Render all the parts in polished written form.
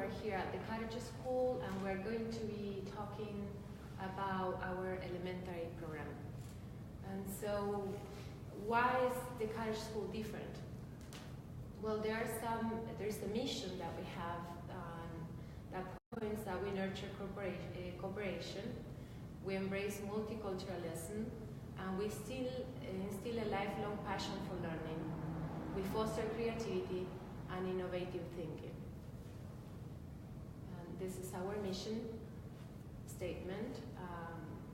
We're here at the Cottage School and we're going to be talking about our elementary program. And so, why is the Cottage School different? Well, there's a mission that we have that points that we nurture cooperation, we embrace multiculturalism, and we still instill a lifelong passion for learning. We foster creativity and innovative thinking. And this is our mission statement.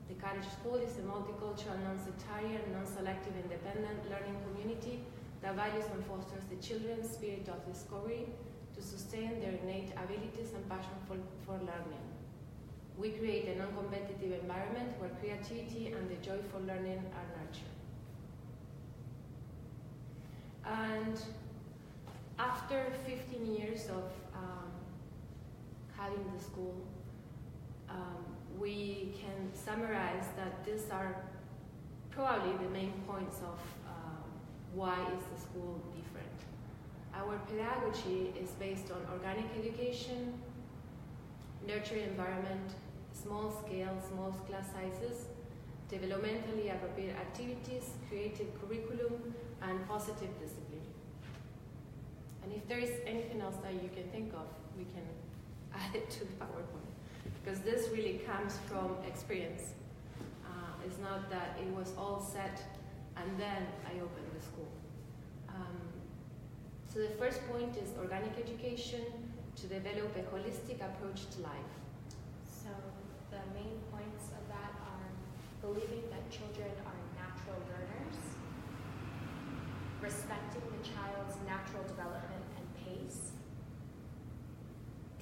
The Cottage School is a multicultural, non-sectarian, non-selective, independent learning community that values and fosters the children's spirit of discovery to sustain their innate abilities and passion for learning. We create a non-competitive environment where creativity and the joy for learning are nurtured. And after 15 years of having the school, we can summarize that these are probably the main points of why is the school different. Our pedagogy is based on organic education, nurturing environment, small scale, small class sizes, developmentally appropriate activities, creative curriculum, and positive discipline. And if there is anything else that you can think of, we can add it to the PowerPoint. Because this really comes from experience. It's not that it was all set and then I opened the school. So the first point is organic education to develop a holistic approach to life. So the main points of that are believing that children are natural learners, respecting the child's natural development and pace,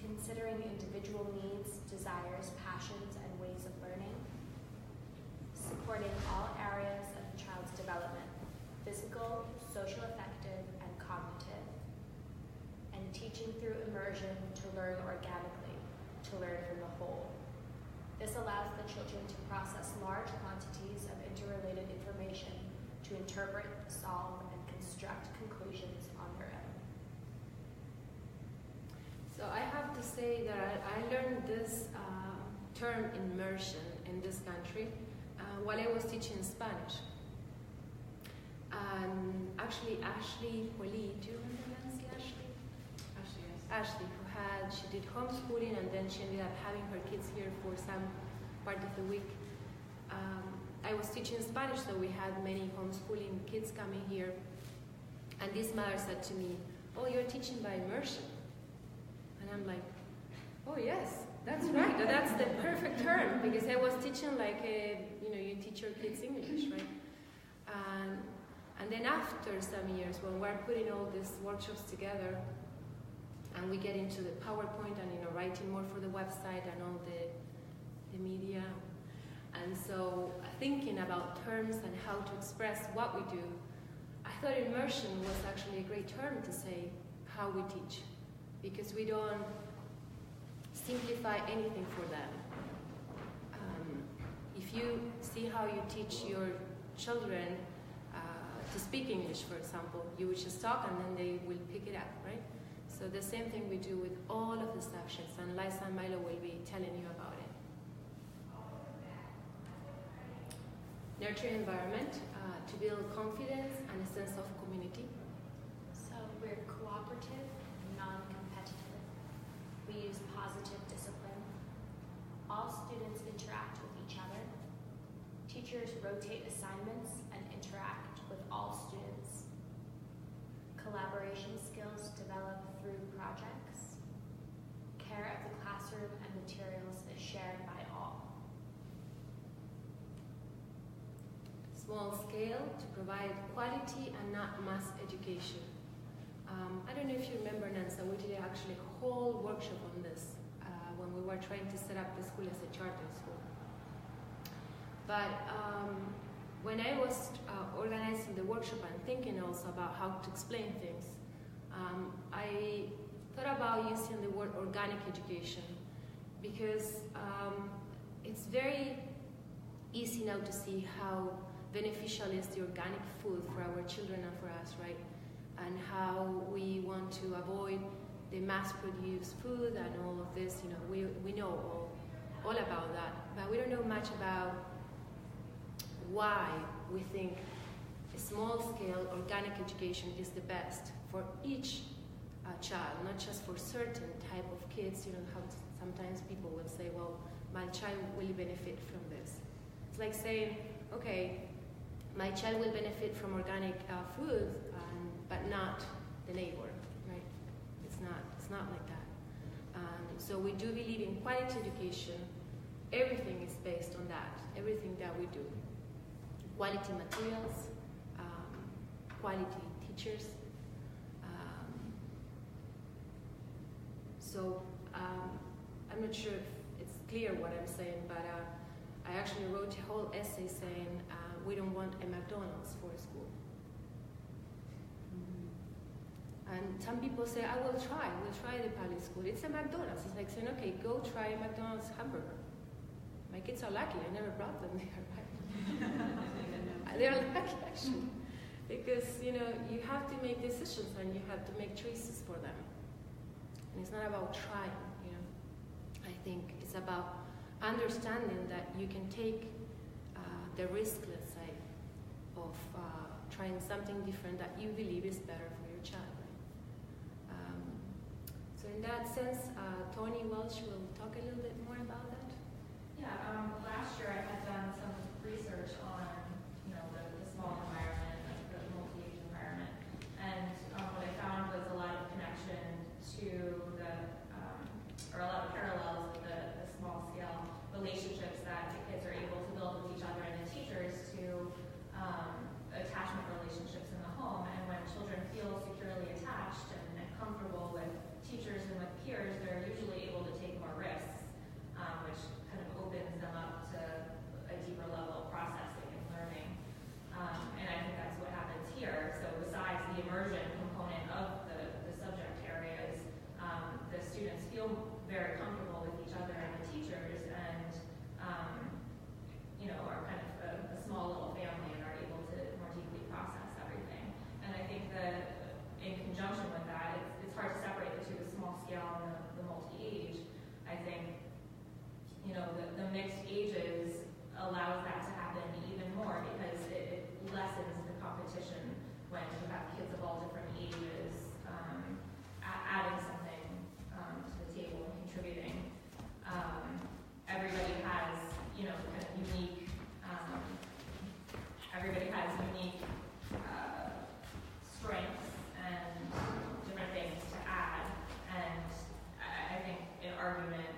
considering individual needs, desires, passions, and ways of learning, supporting all areas of the child's development, physical, social affective, and cognitive, and teaching through immersion to learn organically, to learn from the whole. This allows the children to process large quantities of interrelated information to interpret, solve, and construct conclusions on their own. So I have to say that I learned this term immersion in this country while I was teaching Spanish. Actually, Ashley Poli, do you remember Nancy Ashley? Ashley, yes. Ashley, she did homeschooling and then she ended up having her kids here for some part of the week. I was teaching Spanish, so we had many homeschooling kids coming here. And this mother said to me, "Oh, you're teaching by immersion." And I'm like, "Oh yes, that's right. That's the perfect term," because I was teaching like you teach your kids English, right? And then after some years, when we're putting all these workshops together, and we get into the PowerPoint and writing more for the website and all the media, and so thinking about terms and how to express what we do, I thought immersion was actually a great term to say how we teach, because we don't simplify anything for them. If you see how you teach your children to speak English, for example, you would just talk and then they will pick it up, right? So the same thing we do with all of the subjects, and Liza and Milo will be telling you about it. Nurture environment to build confidence and a sense of community. So we're cooperative, non-competitive. We use positive discipline. All students interact with each other. Teachers rotate assignments and interact with all students. Collaboration skills develop through projects. Care of the classroom and materials is shared by all. Small scale to provide quality and not mass education. I don't know if you remember, Nancy, we did actually a whole workshop on this when we were trying to set up the school as a charter school. But when I was organizing the workshop and thinking also about how to explain things, I thought about using the word organic education, because it's very easy now to see how beneficial is the organic food for our children and for us, right? And how we want to avoid the mass-produced food and all of this. We know all about that, but we don't know much about why we think a small-scale organic education is the best for each child, not just for certain type of kids. How sometimes people will say, well, my child will benefit from this. It's like saying, okay, my child will benefit from organic food, but not the neighbor, right? It's not like that. So we do believe in quality education. Everything is based on that, everything that we do. Quality materials, quality teachers. I'm not sure if it's clear what I'm saying, but I actually wrote a whole essay saying we don't want a McDonald's for a school. And some people say, we'll try the public school. It's a McDonald's. It's like saying, okay, go try a McDonald's hamburger. My kids are lucky, I never brought them there, right? They're lucky, actually. Because, you have to make decisions and you have to make choices for them. And it's not about trying, I think it's about understanding that you can take the risk, let's say, of trying something different that you believe is better for your child. Right? So in that sense, Tony Welch will talk a little bit more about that. Yeah, last year I had done some research on, the small environment, like the multi-age environment, and what I found was a lot of connection to or a lot of parallels with the small-scale relationships that the kids are able to build with each other and the teachers to attachment relationships in the home. And when children feel securely attached and comfortable with teachers and with peers, they're usually able to take more risks, which kind of opens them up to a deeper level of processing and learning. And I think that's what happens here. So besides the immersion component of the subject areas, the students feel very comfortable with each other and the teachers, and are kind of a small little family and are able to more deeply process everything. And I think that in conjunction with that, it's hard to separate the two, the small scale and the multi-age. I think the mixed ages allows that to happen even more because it lessens the competition when you have kids of all different ages adding something to the table and contributing. Everybody has, kind of unique. Everybody has unique strengths and different things to add. And I think an argument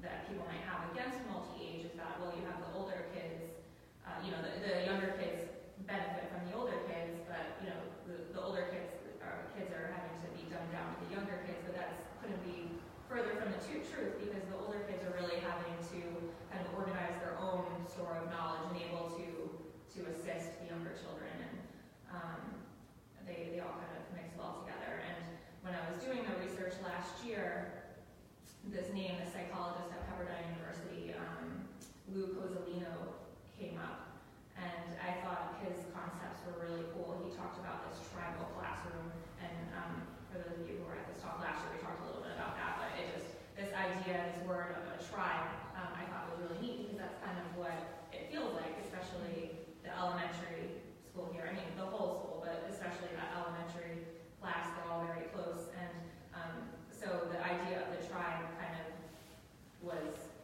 that people might have against multi-age is that, well, you have the older kids. The younger kids benefit from the older kids, but the older kids are having to be dumbed down with the younger kids, but that couldn't be further from the truth because the older kids are really having to kind of organize their own store of knowledge and able to assist the younger children, and they all kind of mix well together. And when I was doing the research last year, this psychologist at Pepperdine University, Lou Cozzolino, came up, and I thought his concepts were really cool. He talked about this tribal classroom, and for those of you who were at this talk last year, we talked a little bit about that, but this idea, this word of a tribe, I thought was really neat because that's kind of what it feels like, especially the elementary school here. I mean, the whole school, but especially that elementary class, they're all very close. And so the idea of the tribe kind of was,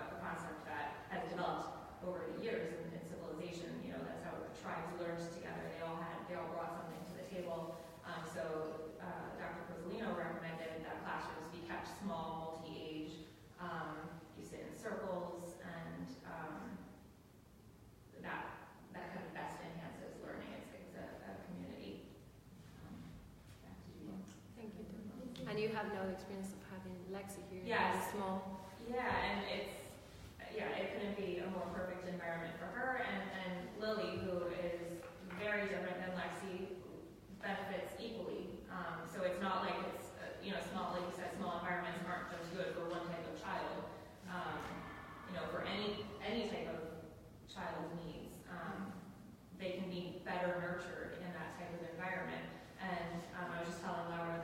a concept that has developed over the years in civilization. That's how tribes learned together. They all brought something to the table. So Dr. Cozzolino recommended that classrooms be kept small, multi-age. You sit in circles, and that kind of best enhances learning. It's a community. Back to you. Thank you. And you have no experience of having Lexi here? Yes. Small. Yeah, and it couldn't be a more perfect environment for her, and Lily, who is very different than Lexi, benefits equally. So it's not like it's, small, like you said, small environments aren't just good for one type of child. For any type of child's needs, they can be better nurtured in that type of environment. And I was just telling Laura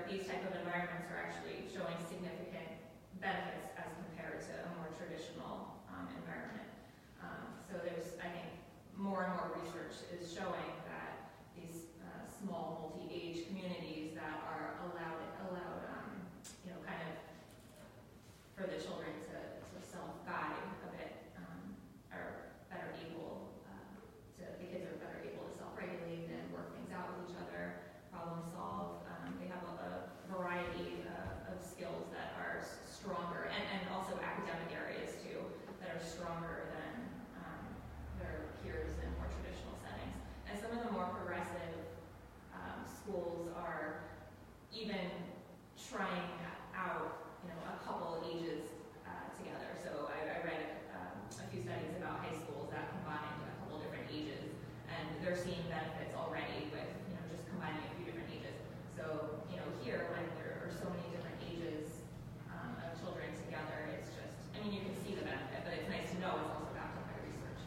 these type of environments are actually showing significant benefits as compared to a more traditional environment. So there's, I think, more and more research is showing that these small multi-age communities that are allowed kind of for the children to self-guide a bit, are better able the kids are better able to self-regulate and work things out with each other, problem solve. They have a variety of skills that are stronger, and also academic areas too, that are stronger than their peers in more traditional settings. And some of the more progressive schools are even trying out, a couple ages together. So I read a few studies about high schools that combined a couple different ages, and they're seeing benefits already with, just combining a few different ages. So, here, when there are so many different ages of children together, it's just, you can see the benefit, but it's nice to know it's also backed up by research.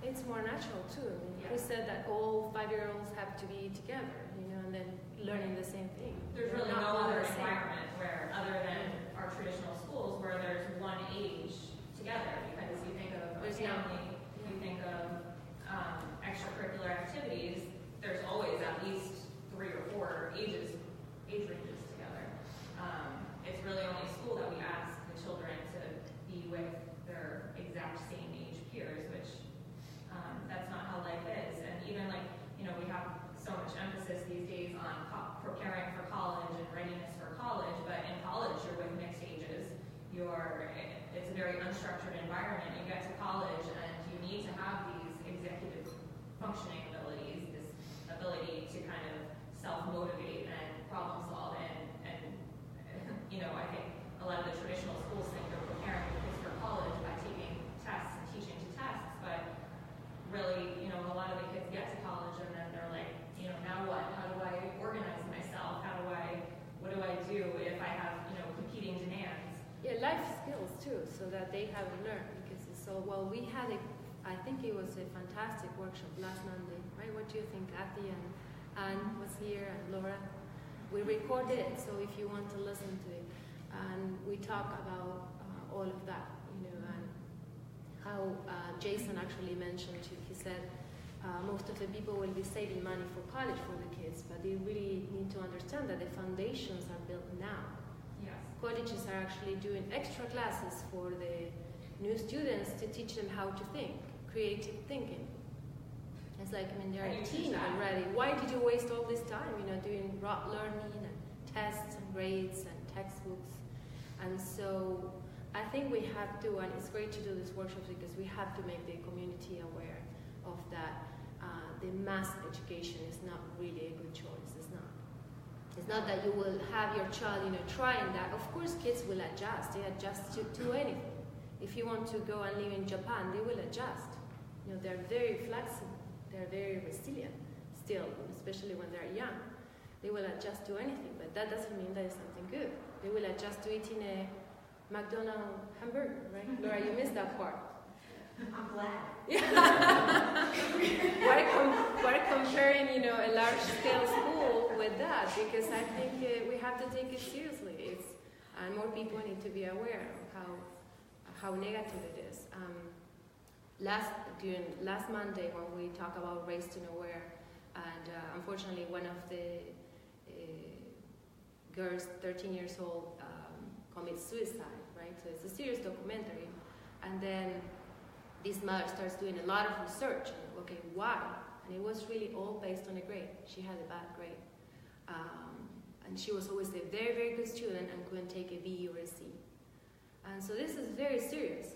It's more natural too. Yeah. We said that all 5-year-olds have to be together, and then learning the same thing. There's really no other environment where, other than our traditional schools, where there's one age together, because you think of a family, you think of extracurricular activities, there's always at least 3 or 4 age ranges together. It's really only school that we ask the children to be with their exact same age peers, which that's not how life is. And even we have so much emphasis these days on preparing for college and readiness for college, but in college you're with mixed ages. It's a very unstructured environment. You get to college and you need to have these executive functioning abilities, this ability to kind of self-motivate and problem solve. And I think a lot of the traditional schools think they're preparing the kids for college by taking tests and teaching to tests, but really, a lot of the kids get to college and then they're like, now what? How do I organize myself? What do I do if I have, competing demands? Yeah, life skills too, so that they have learned, because it's so, we had I think it was a fantastic workshop last Monday, right? What do you think? Kathy and Anne was here, and Laura. We recorded it, so if you want to listen to it. And we talk about all of that, and how Jason actually mentioned too. He said most of the people will be saving money for college for the kids, but they really need to understand that the foundations are built now. Yes. Cottages are actually doing extra classes for the new students to teach them how to think, creative thinking. It's like, they're 18 already. Why did you waste all this time, doing rote learning and tests and grades and textbooks? And so I think we have to, and it's great to do these workshops because we have to make the community aware of that. The mass education is not really a good choice. It's not. It's not that you will have your child, trying that. Of course, kids will adjust. They adjust to anything. If you want to go and live in Japan, they will adjust. They're very flexible. They're very resilient still, especially when they're young. They will adjust to anything, but that doesn't mean that it's something good. They will adjust to eating a McDonald's hamburger, right? Laura, you missed that part. I'm glad. We're comparing, a large-scale school with that, because I think we have to take it seriously. And more people need to be aware of how negative it is. During last Monday, when we talk about Race to Nowhere, and unfortunately one of the girls, 13 years old, commits suicide, right? So it's a serious documentary. And then this mother starts doing a lot of research. And, okay, why? And it was really all based on a grade. She had a bad grade. And she was always a very, very good student and couldn't take a B or a C. And so this is very serious.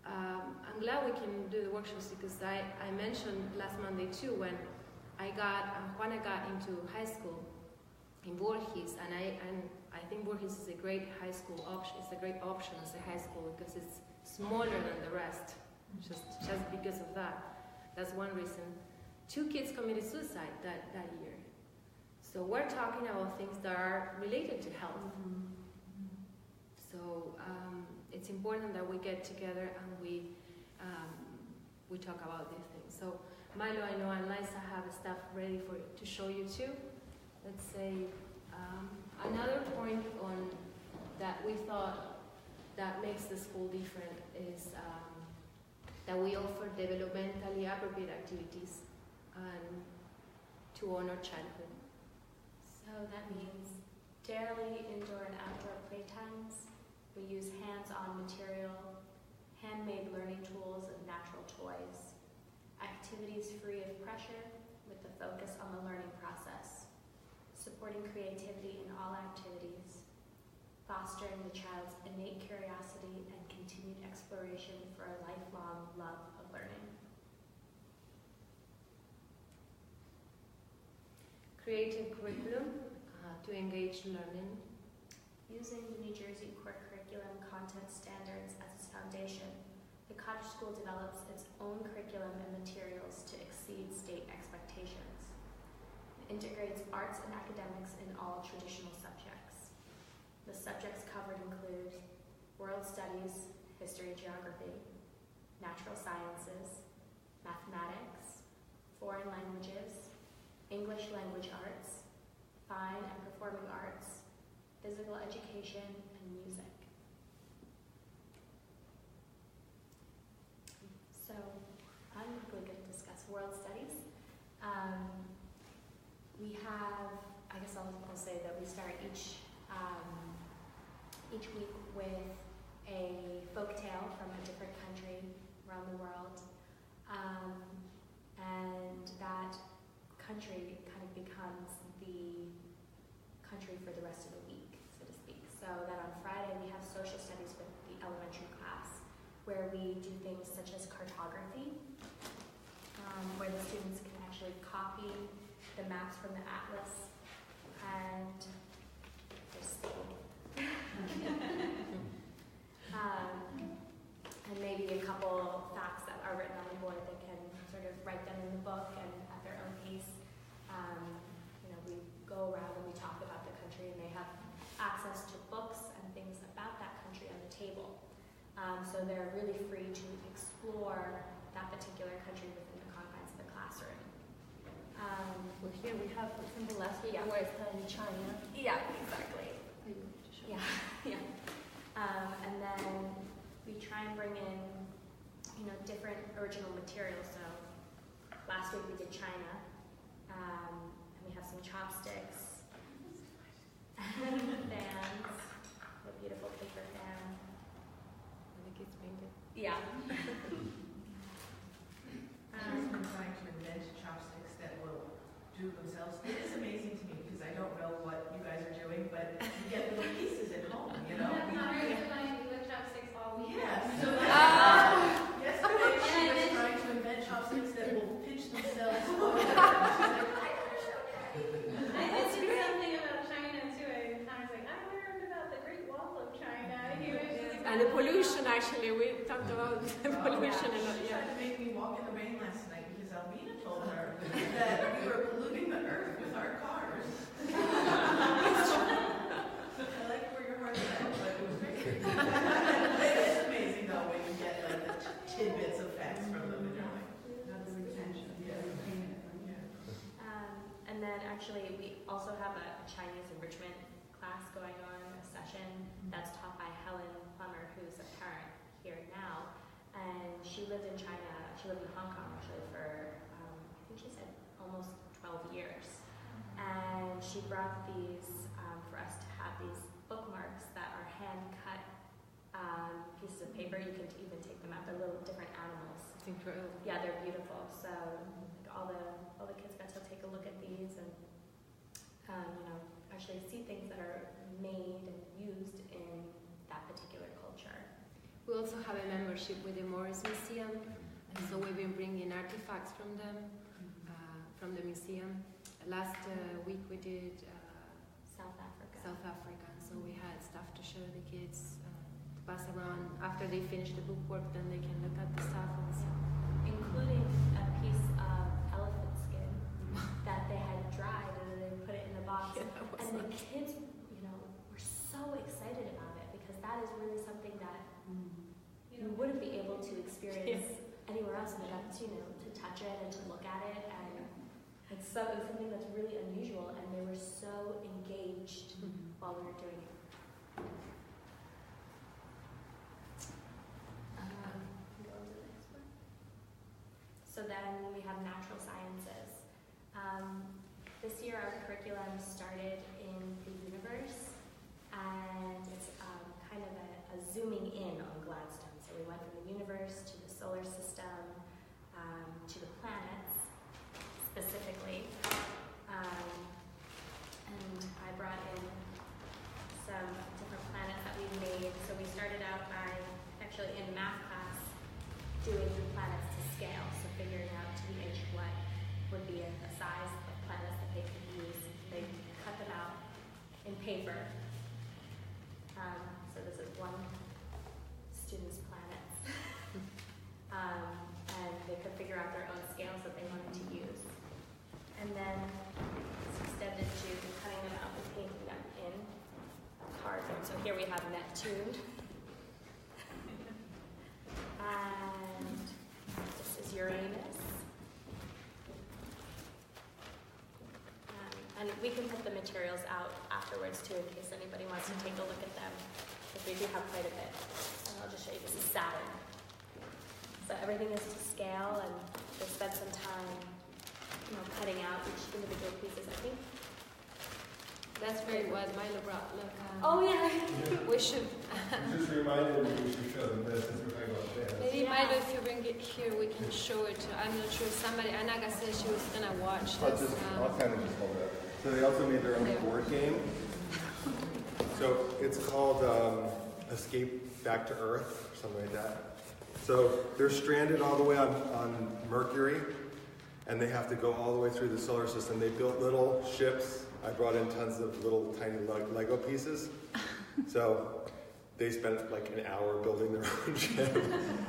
I'm glad we can do the workshops, because I mentioned last Monday too, when Juana got into high school in Borges, and I think Borges is a great high school option. It's a great option as a high school because it's smaller than the rest, just because of that. That's one reason. 2 kids committed suicide that year. So we're talking about things that are related to health. So it's important that we get together and we talk about these things. So Milo, I know, and Liza have stuff ready to show you too. Let's say Another point on that we thought that makes the school different is that we offer developmentally appropriate activities to honor childhood. So that means daily indoor and outdoor playtimes. We use hands-on material, handmade learning tools, and natural toys. Activities free of pressure with the focus on the learning process. Supporting creativity in all activities. Fostering the child's innate curiosity and continued exploration for a lifelong love of learning. Creative curriculum to engage learning. Using the New Jersey Core Curriculum content standards as its foundation, the Cottage School develops its own curriculum and materials to exceed state expectations. It integrates arts and academics in all traditional subjects. The subjects covered include world studies, history and geography, natural sciences, mathematics, foreign languages, English language arts, fine and performing arts, physical education, and music. So I'm quickly going to discuss world studies. We have, I guess I'll say that we start each week with a folk tale from a different country around the world, and that country kind of becomes the country for the rest of the week, so to speak. So that on Friday we have social studies with the elementary class, where we do things such as cartography, where the students can actually copy the maps from the atlas and just and maybe a couple facts that are written on the board that can sort of write them in the book and at their own pace. We go around and we talk about the country, and they have access to books and things about that country on the table. So they're really free to explore that particular country within the confines of the classroom. Well, here we have, for example, last week we were studying China. Yeah, exactly. Yeah, yeah. And then we try and bring in, different original materials. So last week we did China, and we have some chopsticks, and fans, a beautiful paper fan. And the kids painted. Yeah. I've been trying to invent chopsticks that will do themselves. It is amazing to me because I don't know what you guys are doing, but you get little pieces at home, with chopsticks all week. Yes. So yesterday she was trying to invent chopsticks that will pinch themselves over. She's like, I never showed that. I did something about China too. I was like, I learned about the Great Wall of China. And the pollution, actually, we talked about the pollution a lot. She tried to make me walk in the rain last night because Alvina told her that we were polluting the earth with our cars. I like where your heart's at, but it was great. It is amazing though when you get like the tidbits of facts from them and you're like, not the retention. Yeah. And then actually we also have a Chinese enrichment class going on, a session that's taught by Helen Plummer, who's a parent here now. And she lived in China, she lived in Hong Kong actually for, I think she said almost 12 years. And she brought these for us to have these bookmarks that are hand-cut pieces of paper. You can even take them out, they're little different animals. It's incredible. Yeah, they're beautiful. So all the kids got to take a look at these and actually see things that are made and used in that particular culture. We also have a membership with the Morris Museum, and so we've been bringing artifacts from them, from the museum. Last week we did South Africa. And so we had stuff to show the kids, to pass around. After they finish the book work, then they can look at the stuff and see. Including a piece of elephant skin that they had dried and then they put it in a box. Yeah, and the kids, were so excited about it because that is really something that you wouldn't be able to experience anywhere else. And they got to touch it and to look at it, and It was something that's really unusual, and they were so engaged while we were doing it. Go to the next one. So then we have natural sciences. This year our curriculum started in the universe, and it's kind of a zooming in on Gladstone. So we went from the universe to the solar system, to the planets specifically. And I brought in some different planets that we made. So we started out by, actually in math class, doing the planets to scale. So figuring out to the inch what would be a size of planets that they could use. They cut them out in paper. So this is one student's planets. And they could figure out their own scales that they wanted to use. And then it's extended to cutting them out and painting them in cardboard. So here we have Neptune. And this is Uranus. And we can put the materials out afterwards too in case anybody wants to take a look at them, because we do have quite a bit. And I'll just show you, this is Saturn. So everything is to scale, and they spent some time, cutting out each individual pieces, I think. That's very what Milo brought. Look. Oh yeah. We should. You just reminded me we should show them this as we're talking about dance. Maybe Milo, if you bring it here, we can show it to. I'm not sure. Somebody, Anaga said she was gonna watch I'll this. kind of just hold it up. So they also made their own board game. So it's called Escape Back to Earth, or something like that. So they're stranded all the way on Mercury, and they have to go all the way through the solar system. They built little ships. I brought in tons of little tiny Lego pieces. So they spent like an hour building their own ship.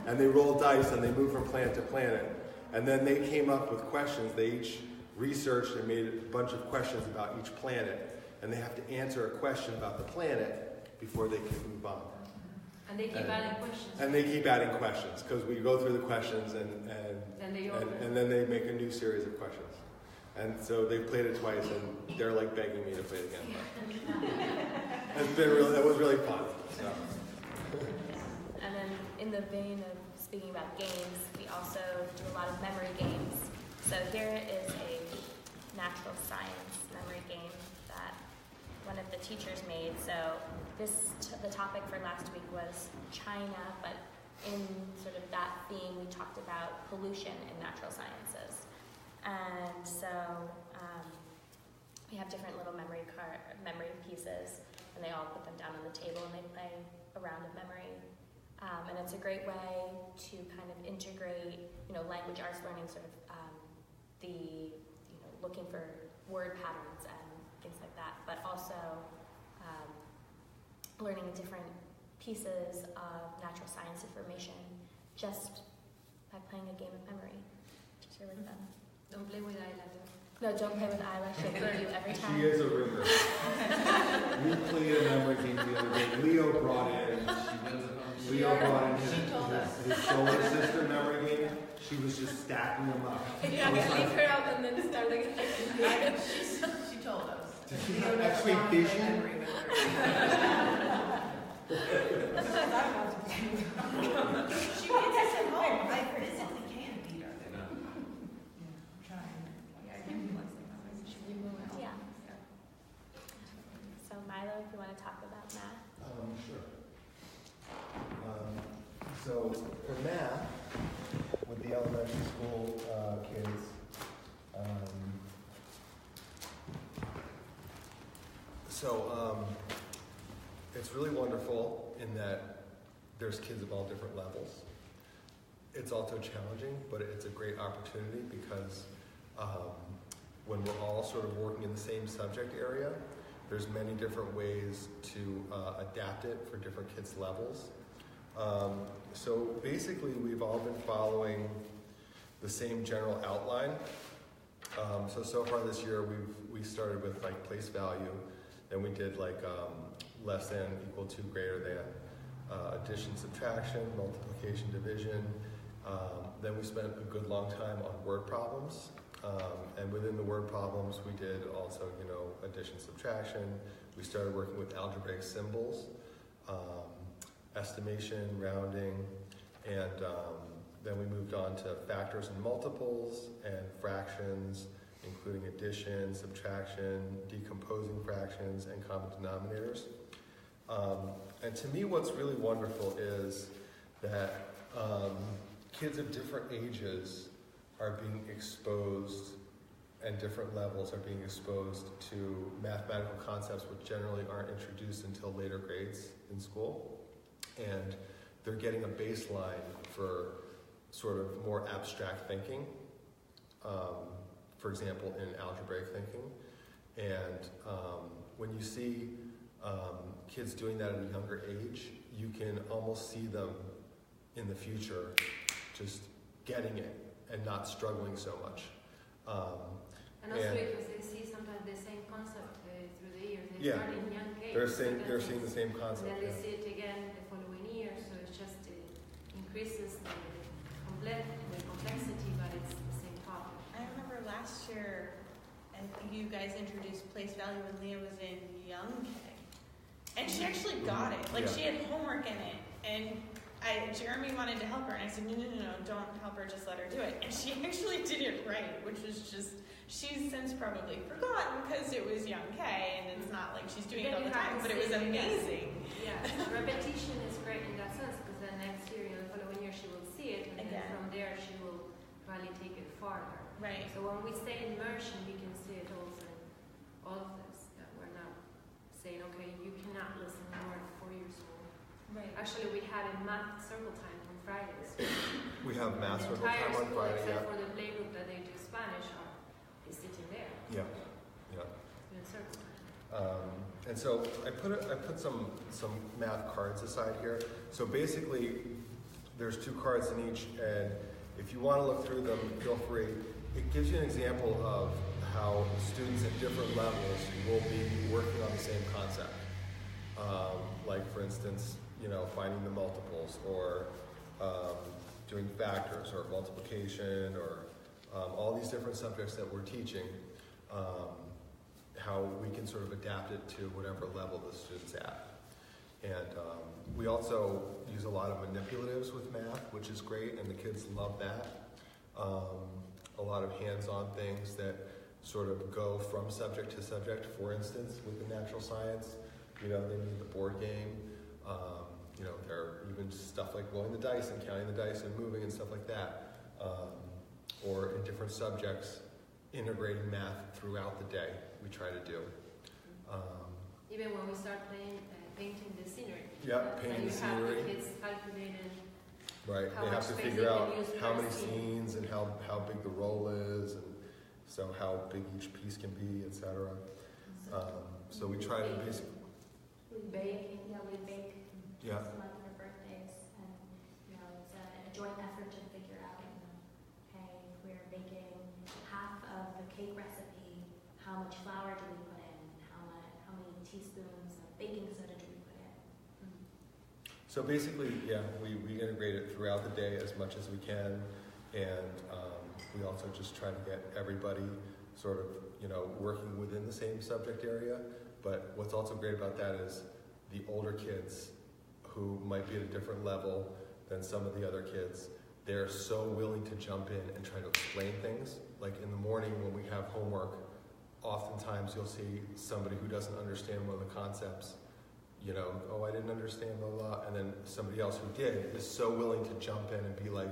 And they rolled dice and they moved from planet to planet. And then they came up with questions. They each researched and made a bunch of questions about each planet. And they have to answer a question about the planet before they can move on. And they keep adding questions. And they keep adding questions, because we go through the questions and then they make a new series of questions. And so they've played it twice, and they're like begging me to play it again. That was really fun. So. And then in the vein of speaking about games, we also do a lot of memory games. So here is a natural science memory game that one of the teachers made. So the topic for last week was China, but in sort of that theme, we talked about pollution in natural sciences. And so we have different little memory pieces, and they all put them down on the table and they play a round of memory. And it's a great way to kind of integrate, language arts learning, sort of looking for word patterns and things like that, but also learning different pieces of natural science information just by playing a game of memory, which is really fun. Don't play with Isla. No, don't play with Isla. She'll burn you every time. She is a river. We played a memory game the other day. Leo brought in his solar system memory game. She was just stacking them up. Yeah, leave her out and then start again. She told us. Did she have X-ray vision? She gets us at home. I physically can't beat her. I'm trying. Yeah. So Milo, if you want to talk about math. Sure. So for math, with the elementary school kids, it's really wonderful in that there's kids of all different levels. It's also challenging, but it's a great opportunity because when we're all sort of working in the same subject area, there's many different ways to adapt it for different kids' levels. So basically, we've all been following the same general outline. So far this year, we started with like place value, then we did like less than, equal to, greater than, addition, subtraction, multiplication, division. Then we spent a good long time on word problems. And within the word problems, we did also, addition, subtraction. We started working with algebraic symbols, estimation, rounding, and then we moved on to factors and multiples and fractions, including addition, subtraction, decomposing fractions, and common denominators. And to me, what's really wonderful is that kids of different ages are being exposed, and different levels are being exposed to mathematical concepts which generally aren't introduced until later grades in school. And they're getting a baseline for sort of more abstract thinking, for example, in algebraic thinking. And when you see kids doing that at a younger age, you can almost see them in the future just getting it and not struggling so much. And also because they see sometimes the same concept through the years. They Yeah. start in young age. They're seeing the same concept. And then they Yeah. see it again the following year, so it's just increases the complexity, but it's the same topic. I remember last year, I think you guys introduced place value when Leah was in young K. And she actually got it. Like, Yeah. she had homework in it. And Jeremy wanted to help her, and I said, no, don't help her, just let her do it. And she actually did it right, which was just, she's since probably forgotten because it was young K, and it's not like she's doing it all the time, but it was amazing. Yeah, repetition is great in that sense, because then next year, the following year, she will see it, and Again. then from there, she will probably take it farther. Right. So when we say immersion, we can see it also in all of this, that we're not saying, okay, you cannot listen when you're 4 years old. Right. Actually, we have a math circle time on Fridays. We have math The circle entire time on school, Friday. except Yeah. for the playgroup that they do Spanish, is sitting there Yeah. Yeah. in circle time. And so I put some math cards aside here. So basically, there's 2 cards in each, and if you want to look through them, feel free. It gives you an example of how students at different levels will be working on the same concept. Like, for instance, finding the multiples, or doing factors, or multiplication, or all these different subjects that we're teaching. How we can sort of adapt it to whatever level the student's at. And we also use a lot of manipulatives with math, which is great, and the kids love that. A lot of hands-on things that sort of go from subject to subject. For instance, with the natural science, they need the board game. There are even stuff like rolling the dice and counting the dice and moving and stuff like that. Or in different subjects, integrating math throughout the day, we try to do. Even when we start painting the scenery. Yeah, painting the scenery. You have the kids calculating. Right, How they have much to space figure they out can use how per many scene. scenes and how big the role is, and so how big each piece can be, etc. So we try to basically, We bake, we bake Yeah. once a month for birthdays, and it's a joint effort to figure out, hey, if we're baking half of the cake recipe, how much flour do we put in? How many teaspoons of baking soda do we put in? so basically, yeah, we integrate it throughout the day as much as we can, and we also just try to get everybody sort of, working within the same subject area. But what's also great about that is the older kids who might be at a different level than some of the other kids, they're so willing to jump in and try to explain things. Like in the morning when we have homework, oftentimes you'll see somebody who doesn't understand one of the concepts, oh, I didn't understand, blah, blah, and then somebody else who did is so willing to jump in and be like,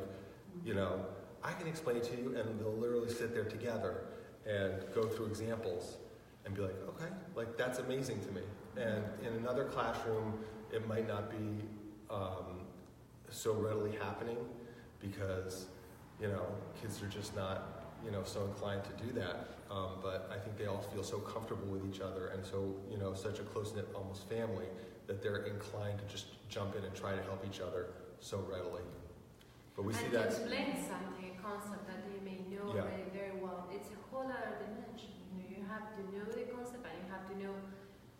I can explain it to you, and they'll literally sit there together and go through examples and be like, okay, like that's amazing to me. And in another classroom, it might not be so readily happening because, kids are just not, so inclined to do that. But I think they all feel so comfortable with each other and so, such a close-knit almost family that they're inclined to just jump in and try to help each other so readily. But we see and that. to explain something, a concept that they may know Yeah. already very well, it's a whole other dimension. You have to know the concept and you have to know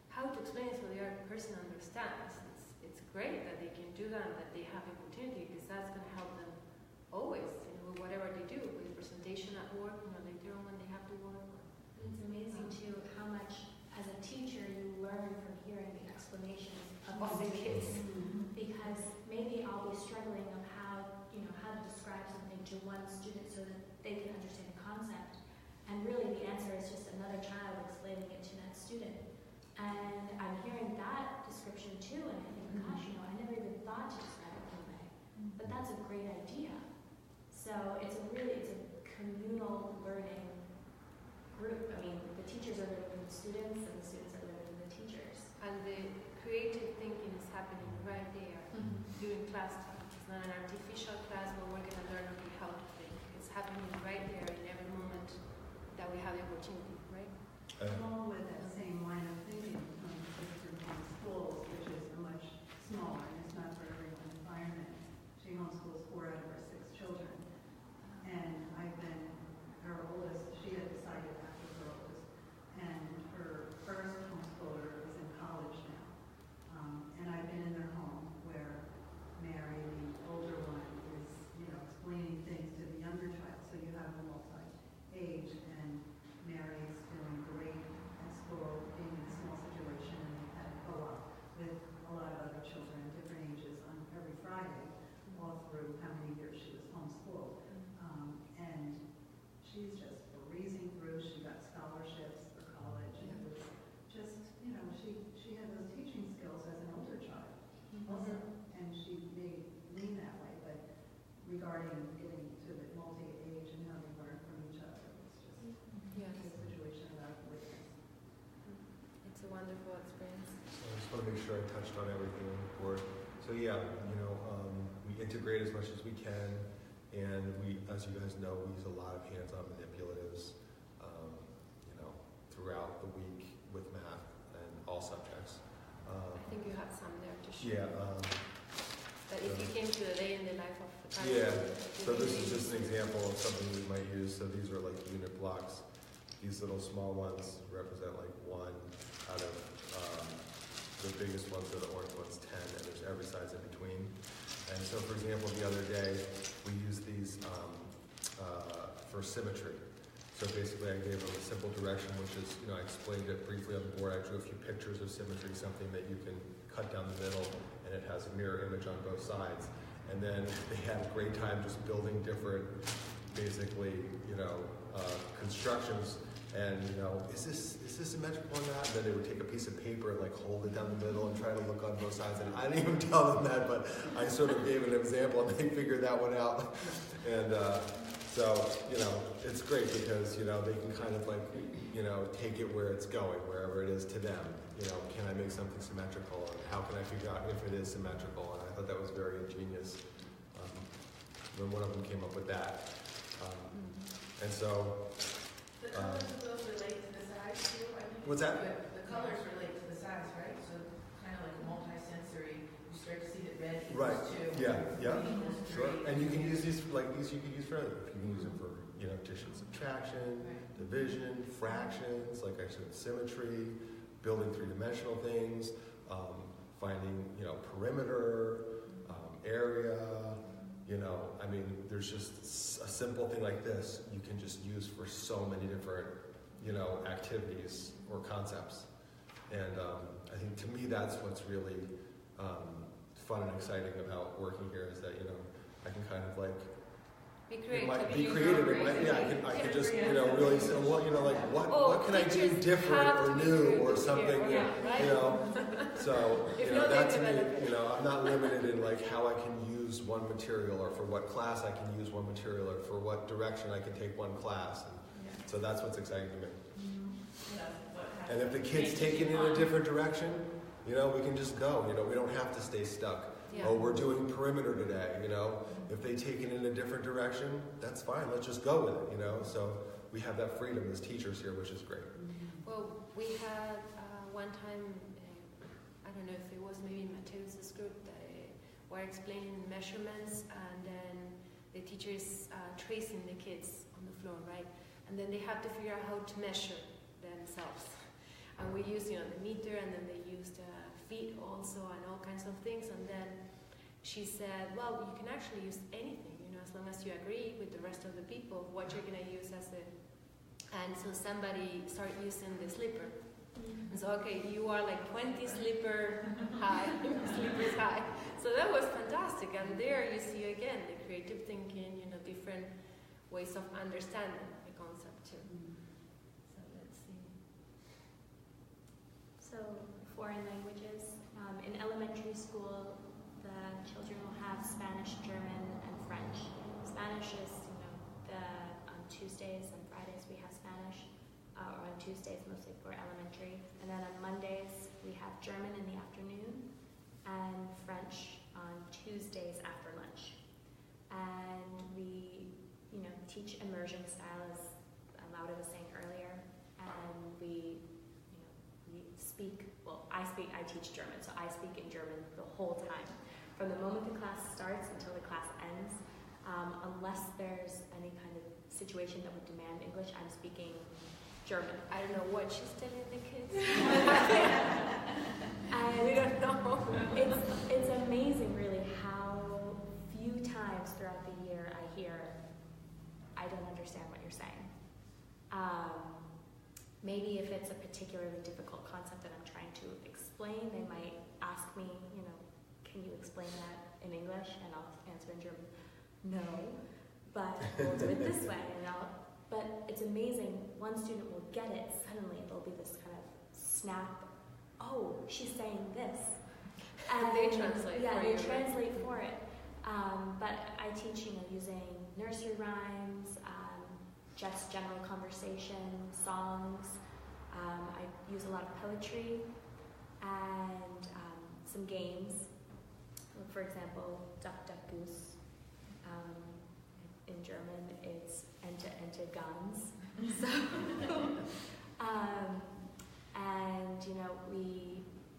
how to explain it so the other person understands. It's great that they can do that and that they have the opportunity because that's going to help them always, with whatever they do, with presentation at work, later on when too, and I think, gosh, I never even thought to describe it that way. But that's a great idea. So it's a communal learning group. I mean, the teachers are learning from the students, and the students are learning from the teachers. And the creative thinking is happening right there during class time. It's not an artificial class where we're going to learn how to think. It's happening right there in every moment that we have the opportunity, right? Along with that same line of thinking in schools, which is a much smaller, and it's not for everyone environment. She homeschools 4 out of her 6 children. And I've been, her oldest, she had decided after her oldest, and her first homeschooler is in college now. And I've been in their home where Mary, the older one, is, explaining things to the younger child. So you have a multi-age, and Mary's doing great at school, being in a small situation, and they've had a co-op with a lot of other children, different ages, on every Friday, all through how many years she was homeschooled. And she's just breezing through. She got scholarships for college, and it was just, she had those teaching skills as an older child also, and she may lean that way, but regarding getting to the multi-age and how they learn from each other, it's just a situation about witness. It's a wonderful experience. I just want to make sure I touched on everything on the board. So yeah, we integrate as much as we can, and we, as you guys know, we use a lot of hands-on manipulatives, throughout the week with math and all subjects. I think you have some there to share. Yeah. But if you came to a day in the life of the country, Yeah. So this is just an example of something we might use. So these are like unit blocks. These little small ones represent like 1 out of the biggest ones are the orange ones, 10, and there's every size in between. And so, for example, the other day we used these for symmetry. So basically, I gave them a simple direction, which is, I explained it briefly on the board. I drew a few pictures of symmetry, something that you can cut down the middle, and it has a mirror image on both sides. And then they had a great time just building different, basically, constructions. And is this symmetrical or not? And then they would take a piece of paper and like hold it down the middle and try to look on both sides. And I didn't even tell them that, but I sort of gave an example, and they figured that one out. And so it's great because they can kind of like take it where it's going, wherever it is to them. Can I make something symmetrical, and how can I figure out if it is symmetrical? And I thought that was very ingenious when one of them came up with that. And so. The colors of those relate to the size too? What's that? The colors relate to the size, right? So kind of like multi-sensory, you start to see that red equals Right. 2. Yeah. Green equals 3. Sure. And you can use these you can use for anything. You can use them for addition, subtraction, division, fractions, like I said, symmetry, building 3-dimensional things, finding perimeter, area. There's just a simple thing like this you can just use for so many different, activities or concepts. And I think to me that's what's really fun and exciting about working here is that, I can kind of like be creative. I could just, really say, well, what can I do different or new or something, So, that to me, I'm not limited in like how I can use one material or for what class I can use one material or for what direction I can take one class. And so that's what's exciting to me. And if the kids take it in a different direction, we can just go. We don't have to stay stuck. Yeah. Oh, we're doing perimeter today, If they take it in a different direction, that's fine. Let's just go with it, So we have that freedom as teachers here, which is great. Well, we had one time, I don't know if it was maybe Mateus's group, that were explaining measurements, and then the teacher is tracing the kids on the floor, right? And then they have to figure out how to measure themselves. And we used, the meter, and then they used feet also, and all kinds of things. And then she said, well, you can actually use anything, as long as you agree with the rest of the people what you're going to use as a. And so somebody started using the slipper. And so, okay, you are like 20 slippers high. So that was fantastic. And there you see again the creative thinking, different ways of understanding the concept too. So let's see. So foreign languages, In elementary school, the children will have Spanish, German, and French. Spanish is, on Tuesdays and Fridays we have Spanish, or on Tuesdays mostly for elementary. And then on Mondays we have German in the afternoon and French on Tuesdays after lunch. And we, teach immersion style, as Laura was saying earlier, and we speak, I teach German, so I speak in German the whole time. From the moment the class starts until the class ends, unless there's any kind of situation that would demand English, I'm speaking German. I don't know what she's telling the kids. And we don't know. It's amazing, really, how few times throughout the year I hear, I don't understand what you're saying. Maybe if it's a particularly difficult concept that I'm trying to explain, they might ask me, can you explain that in English? And I'll answer in German, no, but we'll do it this way. But it's amazing, one student will get it, suddenly there'll be this kind of snap, oh, she's saying this. And they translate yeah, for they you. translate for it. But I teach, using nursery rhymes, just general conversation, songs. I use a lot of poetry and some games. For example, Duck, Duck, Goose. In German, it's Ente, Ente, Gans. So,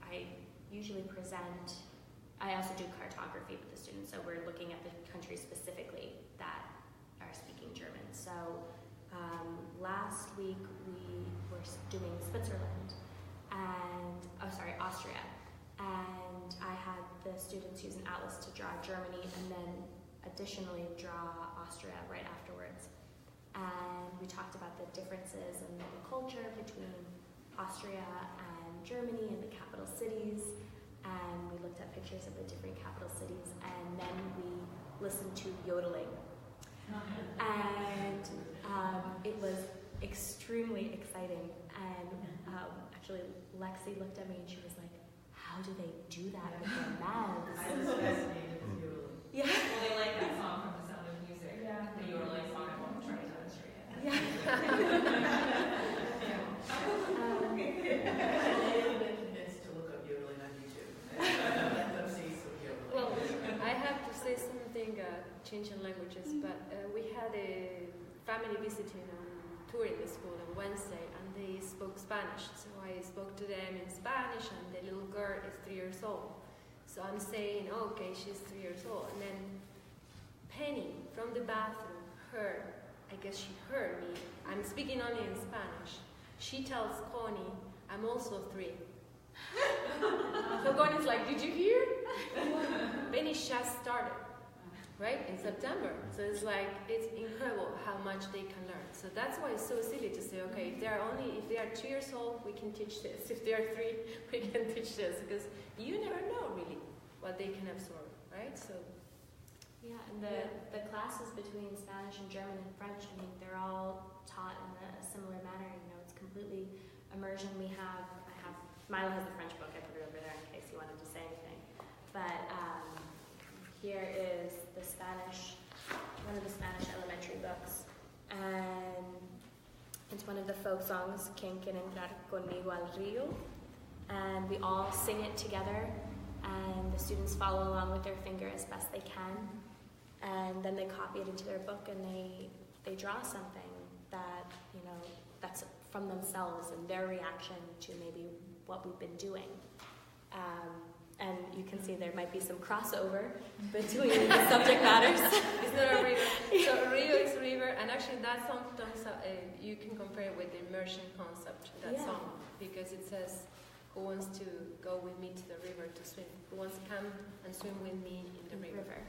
I usually present. I also do cartography with the students, so we're looking at the countries specifically that are speaking German. So last week we were doing Switzerland Austria, and I had the students use an atlas to draw Germany and then additionally draw Austria right afterwards. And we talked about the differences in the culture between Austria and Germany and the capital cities. And we looked at pictures of the different capital cities, and then we listened to yodeling. And it was extremely exciting. And actually, Lexi looked at me and she was like, how do they do that with their mouths? I was fascinated with yodeling. Yeah. Well, they like that song from The Sound of Music. Yeah. The yodeling song. I won't try to demonstrate it. Yeah. To look up yodeling on YouTube. Let them see some yodeling. Well, I have to say something, changing languages, but we had a family visiting on tour in the school on Wednesday, and they spoke Spanish. So I spoke to them in Spanish, and the little girl is 3 years old. So I'm saying, okay, she's 3 years old. And then Penny from the bathroom I guess she heard me. I'm speaking only in Spanish. She tells Connie, I'm also 3. So Connie's like, did you hear? Penny just started, right, in September. So it's incredible how much they can learn. So that's why it's so silly to say, okay, if they are 2 years old, we can teach this. If they are 3, we can teach this, because you never know really what they can absorb, right? So. Yeah, and the classes between Spanish and German and French, they're all taught in a similar manner. It's completely immersion. Milo has the French book. I put it over there in case you wanted to say anything. But here is one of the Spanish elementary books, and it's one of the folk songs, "Quien quiere entrar conmigo al río," and we all sing it together, and the students follow along with their finger as best they can. And then they copy it into their book, and they draw something that, that's from themselves and their reaction to maybe what we've been doing. And you can see there might be some crossover between the subject matters. It's not a river. So Rio is river, and actually that song, you can compare it with the immersion concept, that song, because it says, who wants to go with me to the river to swim? Who wants to come and swim with me in the river?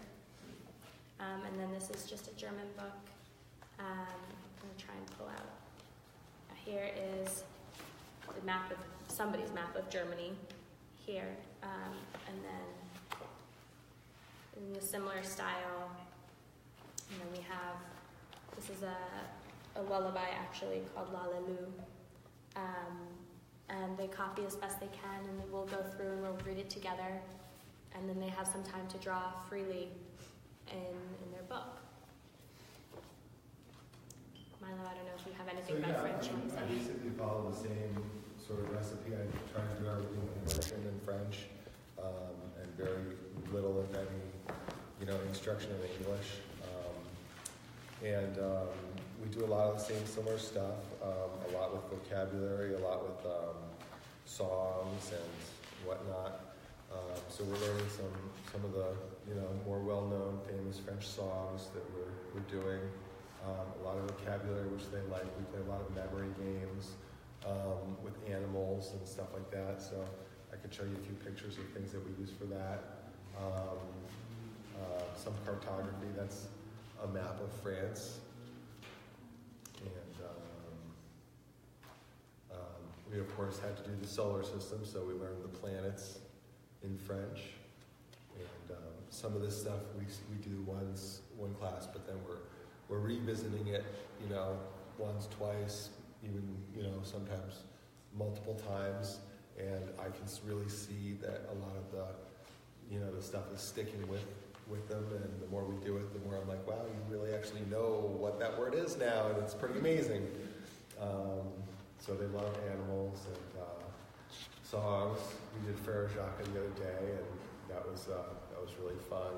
And then this is just a German book. I'm going to try and pull out. Here is the map of somebody's map of Germany here. And then in a similar style, and then we have, this is a lullaby actually called La La Lu. and they copy as best they can, and we'll go through and we'll read it together, and then they have some time to draw freely in their book. Milo, I don't know if you have anything about French. I basically follow the same sort of recipe. I try to do everything in immersion in French, and very little, if any, instruction in English. We do a lot of the same similar stuff, a lot with vocabulary, a lot with songs and whatnot. So we're learning some of the more well-known, famous French songs that we're doing. A lot of vocabulary, which they like. We play a lot of memory games with animals and stuff like that. So I could show you a few pictures of things that we use for that. Some cartography. That's a map of France. And we, of course, had to do the solar system, so we learned the planets in French. And some of this stuff we do one class, but then we're revisiting it, once, twice, even, sometimes multiple times. And I can really see that a lot of the stuff is sticking with them. And the more we do it, the more I'm like, wow, you really actually know what that word is now. And it's pretty amazing. So they love animals and songs. We did Frere Jacques the other day, and that was really fun,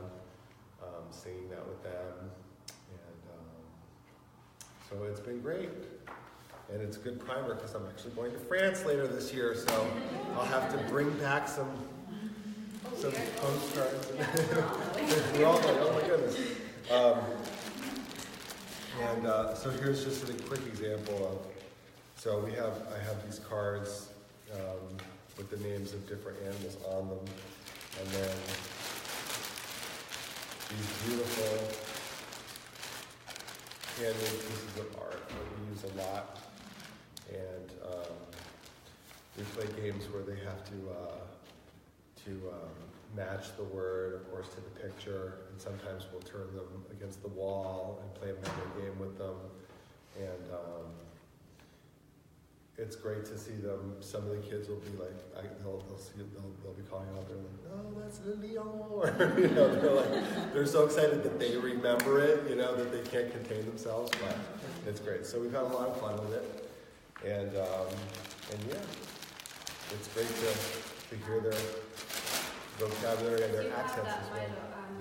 singing that with them. So it's been great. And it's a good primer because I'm actually going to France later this year, so I'll have to bring back some postcards. We're all like, oh my goodness. So here's just a quick example of, I have these cards with the names of different animals on them, and then these beautiful handmade pieces of art that we use a lot. And we play games where they have to match the word, of course, to the picture. And sometimes we'll turn them against the wall and play a memory game with them. And it's great to see them. Some of the kids will be like, they'll be calling out. They're like, "No, that's the Lion," or they're so excited that they remember it, that they can't contain themselves. But it's great. So we've had a lot of fun with it. And yeah, it's great to hear their vocabulary and their accents as well.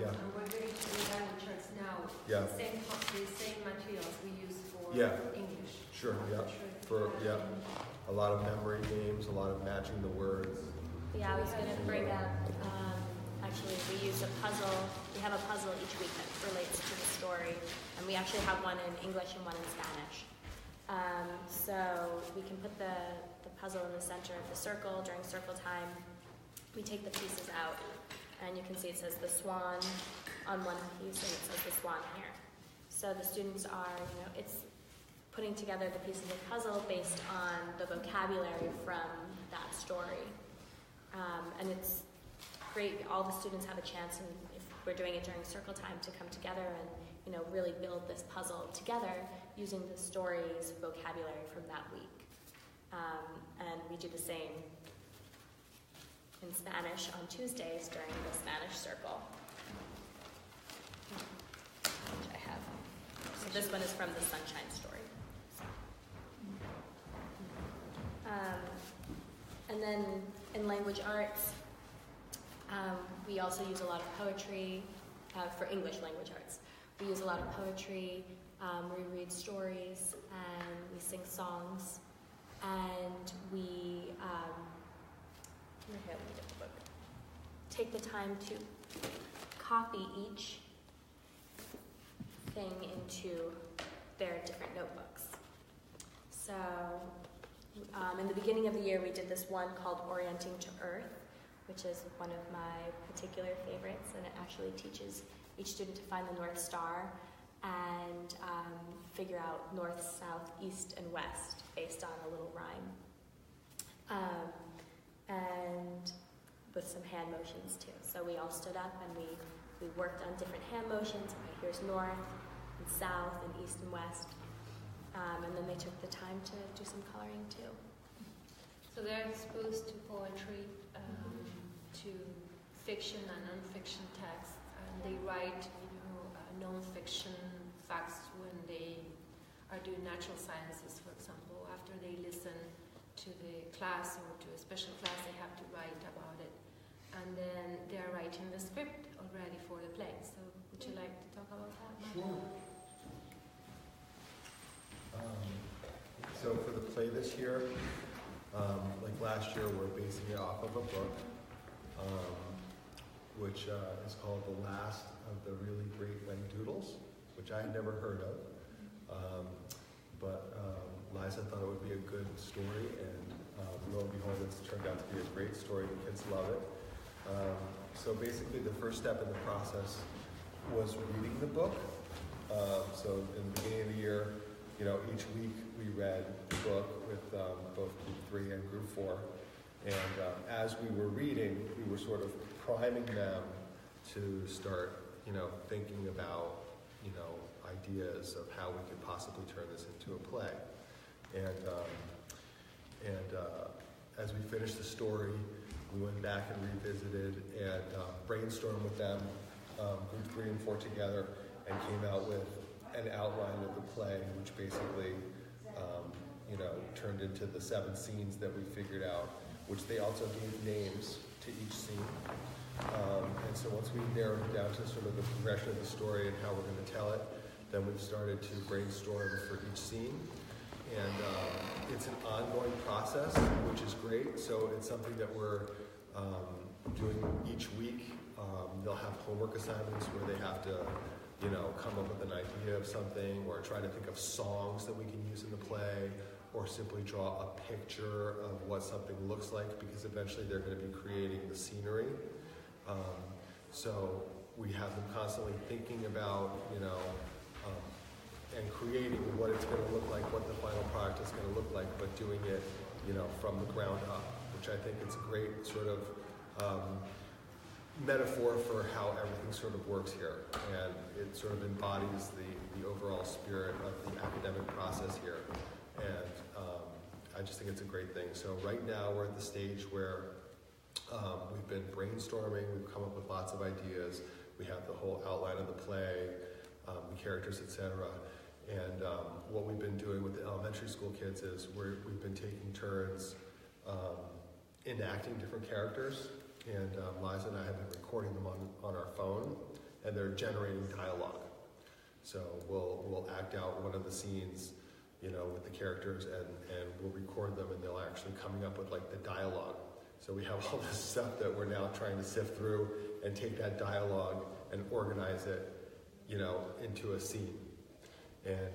Yeah. I'm wondering if we have the charts now. Yeah. The same materials we use for English. Sure. Yeah. A lot of memory games, a lot of matching the words. Yeah, I was going to bring up. Actually, we use a puzzle. We have a puzzle each week that relates to the story, and we actually have one in English and one in Spanish. So we can put the puzzle in the center of the circle during circle time. We take the pieces out, and you can see it says the swan on one piece, and it says the swan here. So the students are, it's putting together the pieces of puzzle based on the vocabulary from that story. And it's great. All the students have a chance, and if we're doing it during circle time, to come together and really build this puzzle together using the story's vocabulary from that week. And we do the same in Spanish on Tuesdays during the Spanish circle, which I have. So this one is from the Sunshine Story. And then in language arts, we also use a lot of poetry for English language arts. We use a lot of poetry, we read stories, and we sing songs, and we take the time to copy each thing into their different notebooks. So in the beginning of the year, we did this one called Orienting to Earth, which is one of my particular favorites, and it actually teaches each student to find the North Star and figure out north, south, east, and west based on a little rhyme. And with some hand motions too. So we all stood up and we worked on different hand motions. Here's north and south and east and west. And then they took the time to do some coloring too. So they're exposed to poetry, to fiction and non-fiction texts, and they write, non-fiction facts when they are doing natural sciences, for example. After they listen to the class or to a special class, they have to write about it. And then they are writing the script already for the play. So would you like to talk about that? Sure. So for the play this year, like last year, we're basing it off of a book, which is called The Last of the Really Great Doodles, which I had never heard of. But Liza thought it would be a good story, and lo and behold, it's turned out to be a great story. The kids love it. So basically, the first step in the process was reading the book. So in the beginning of the year, each week we read the book with both Group 3 and Group 4. And as we were reading, we were sort of priming them to start, thinking about, ideas of how we could possibly turn this into a play. And as we finished the story, we went back and revisited and brainstormed with them, Group 3 and 4 together, and came out with an outline of the play, which basically, turned into the 7 scenes that we figured out, which they also gave names to each scene. And so once we narrowed it down to sort of the progression of the story and how we're going to tell it, then we've started to brainstorm for each scene. And it's an ongoing process, which is great. So it's something that we're doing each week. They'll have homework assignments where they have to, come up with an idea of something, or try to think of songs that we can use in the play, or simply draw a picture of what something looks like, because eventually they're going to be creating the scenery. So we have them constantly thinking about, and creating what it's going to look like, what the final product is going to look like, but doing it, from the ground up, which I think it's a great sort of metaphor for how everything sort of works here. And it sort of embodies the overall spirit of the academic process here. And I just think it's a great thing. So right now we're at the stage where we've been brainstorming, we've come up with lots of ideas, we have the whole outline of the play, the characters, etc. And what we've been doing with the elementary school kids is we've been taking turns enacting different characters, and Liza and I have been recording them on our phone, and they're generating dialogue. So we'll act out one of the scenes, with the characters, and we'll record them, and they'll actually coming up with like the dialogue. So we have all this stuff that we're now trying to sift through and take that dialogue and organize it, into a scene. And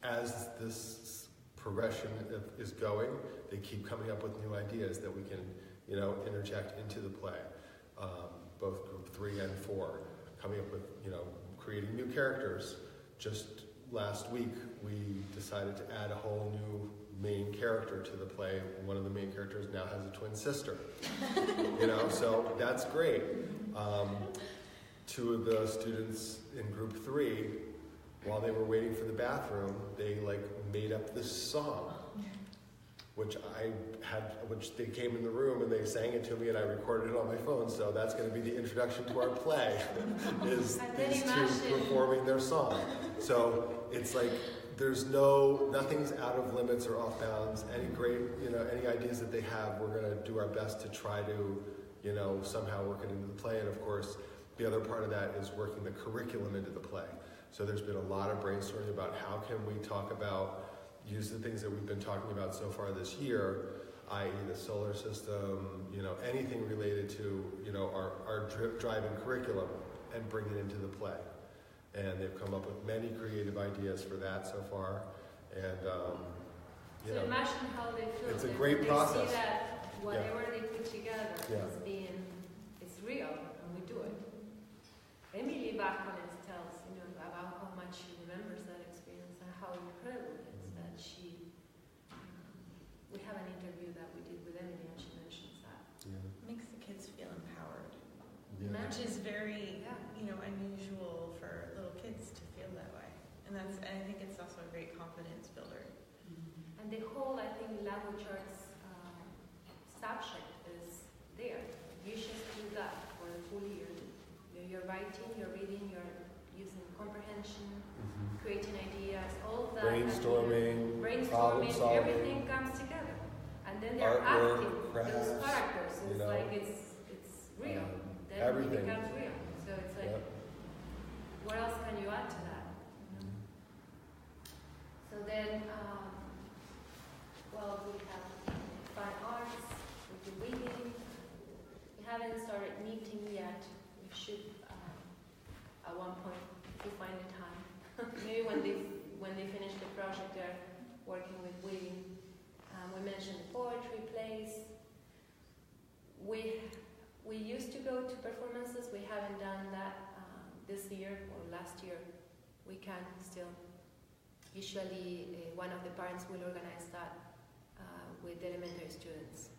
as this progression is going, they keep coming up with new ideas that we can, interject into the play. Both Group 3 and 4 coming up with, creating new characters. Just last week, we decided to add a whole new main character to the play. One of the main characters now has a twin sister. So that's great. 2 of the students in Group 3, while they were waiting for the bathroom, they made up this song, which they came in the room and they sang it to me, and I recorded it on my phone. So that's going to be the introduction to our play, is these 2 performing their song. So it's like nothing's out of limits or off bounds. Any great, any ideas that they have, we're going to do our best to try to, somehow work it into the play. And of course, the other part of that is working the curriculum into the play. So there's been a lot of brainstorming about how can we use the things that we've been talking about so far this year, i.e. the solar system, anything related to, our driving curriculum, and bring it into the play. And they've come up with many creative ideas for that so far. And, So imagine how they feel. It's a great process. They see that whatever they put together is real, and we do it. Emily back when it tells, about how much she remembers that experience and how incredible it is that she. We have an interview that we did with Emily, and she mentions that. Yeah. Makes the kids feel empowered, Yeah. which is very, unusual for little kids to feel that way. And I think it's also a great confidence builder. And the whole, I think, language arts subject is there. You should do that for the full year. You're writing, you're reading, you're using comprehension, creating ideas, all of that. Brainstorming, problem Brainstorming, solving, everything comes together. And then they're artwork, acting, crafts, those characters. It's you know, like it's real. Then everything. it becomes real. So it's like, Yep. what else can you add to that? So then, well, we have fine arts, we do reading. We haven't started knitting yet. We should, at one point, if we find the time. Maybe when they finish the project, they're working with weaving. We mentioned poetry, plays. We used to go to performances. We haven't done that this year or last year. We can still. Usually, one of the parents will organize that with elementary students.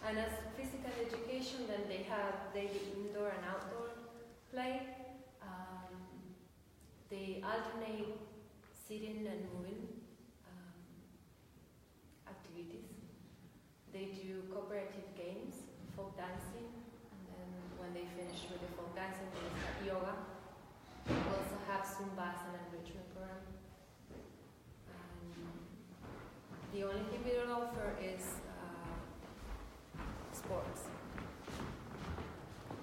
And as physical education, then they have daily indoor and outdoor play. They alternate sitting and moving activities. They do cooperative games, folk dancing, and then when they finish with the folk dancing, they start yoga. We also have Zumba as an enrichment program. The only thing we don't offer is sports.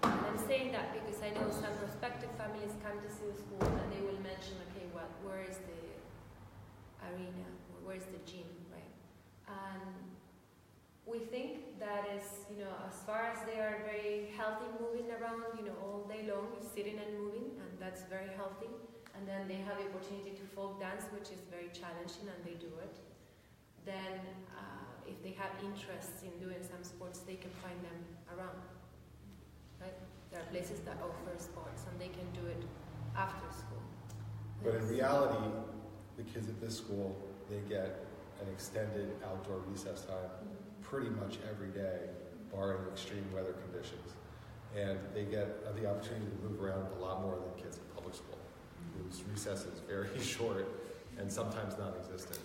And I'm saying that because I know some prospective families come to see the school and they will mention, okay, where is the arena, or where is the gym, right? And we think that is, as far as they are very healthy moving around, all day long, sitting and moving, and that's very healthy. And then they have the opportunity to folk dance, which is very challenging, and they do it. Then if they have interests in doing some sports, they can find them around. Right? There are places that offer sports and they can do it after school. But in reality, the kids at this school, they get an extended outdoor recess time pretty much every day, barring extreme weather conditions. And they get the opportunity to move around a lot more than kids in public school, whose recess is very short and sometimes non-existent.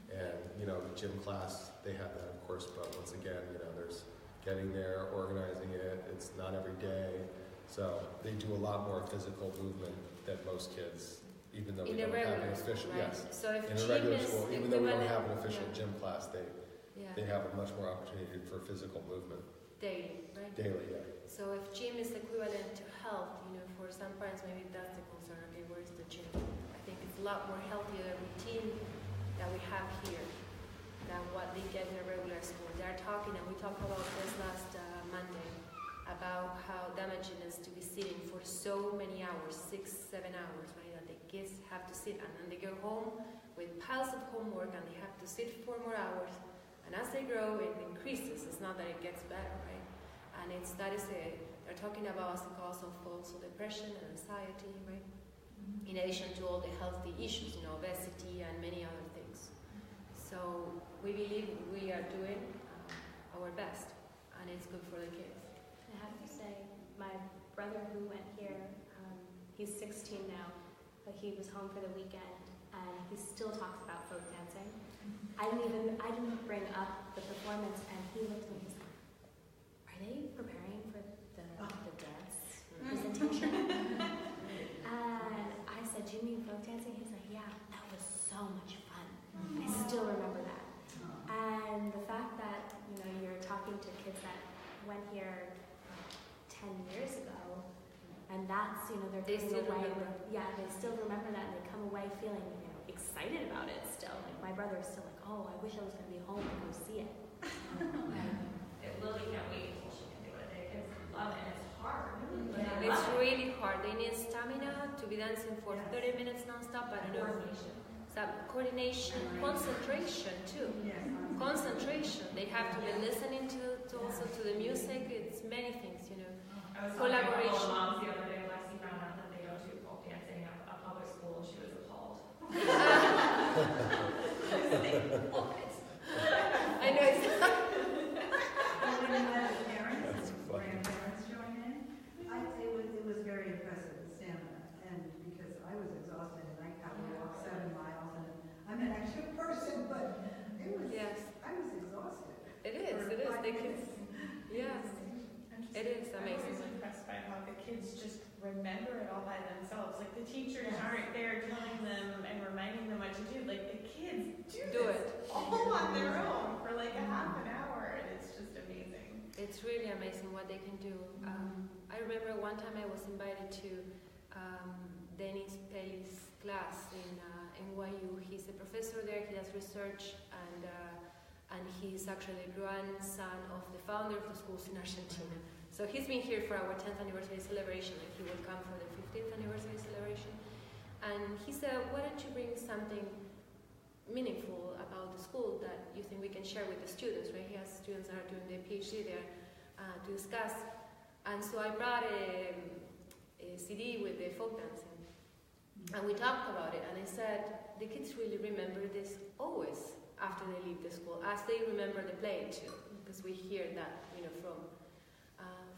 And, the gym class, they have that, of course, but once again, there's getting there, organizing it, it's not every day. So they do a lot more physical movement than most kids, even though we don't have an official, right? Yes. So if in a regular school, even though we don't have an official yeah. gym class, they have a much more opportunity for physical movement. Daily, right? Daily, yeah. So if gym is equivalent to health, for some parents maybe that's the concern, okay, where's the gym? I think it's a lot more healthier routine that we have here than what they get in a regular school. They're talking, and we talked about this last Monday, about how damaging it is to be sitting for so many hours, 6-7 hours, right? That the kids have to sit, and then they go home with piles of homework, and they have to sit 4 more hours. And as they grow, it increases. It's not that it gets better, right? And they're talking about as a cause of also depression and anxiety, right? In addition to all the healthy issues, obesity and many other things. So we believe we are doing our best, and it's good for the kids. I have to say, my brother who went here, he's 16 now, but he was home for the weekend, and he still talks about folk dancing. I didn't bring up the performance, and he looked at me, he's like, are they preparing for the dance presentation? And I said, do you mean folk dancing? He's like, yeah, that was so much fun. I still remember that. And the fact that, you're talking to kids that went here 10 years ago, and that's, they're They coming still away remember. they still remember that, and they come away feeling, excited about it still. Like, my brother is still like, oh, I wish I was going to be home and go see it. Lily can't wait until she can do it. The kids love it, and it's hard. It's really hard. They need stamina to be dancing for 30 minutes non-stop. I don't know. Some coordination, concentration too. Concentration. They have to be listening to also to the music. It's many things, I was Collaboration. talking to moms the other day. Lexi found out that they go to folk dancing at a public school, and she was appalled. I know. the kids. Yes, it is I amazing. was impressed by how the kids just remember it all by themselves. Like the teachers aren't there telling them and reminding them what to do. Like the kids do it all on their own for like a half an hour, and it's just amazing. It's really amazing what they can do. I remember one time I was invited to Dennis Pelly's class in NYU. He's a professor there. He does research, and he's actually the grandson of the founder of the schools in Argentina. So he's been here for our 10th anniversary celebration, and he will come for the 15th anniversary celebration. And he said, why don't you bring something meaningful about the school that you think we can share with the students, right? He has students that are doing their PhD there to discuss. And so I brought a CD with the folk dancing. And we talked about it, and I said, the kids really remember this always after they leave the school, as they remember the play too, because we hear that, from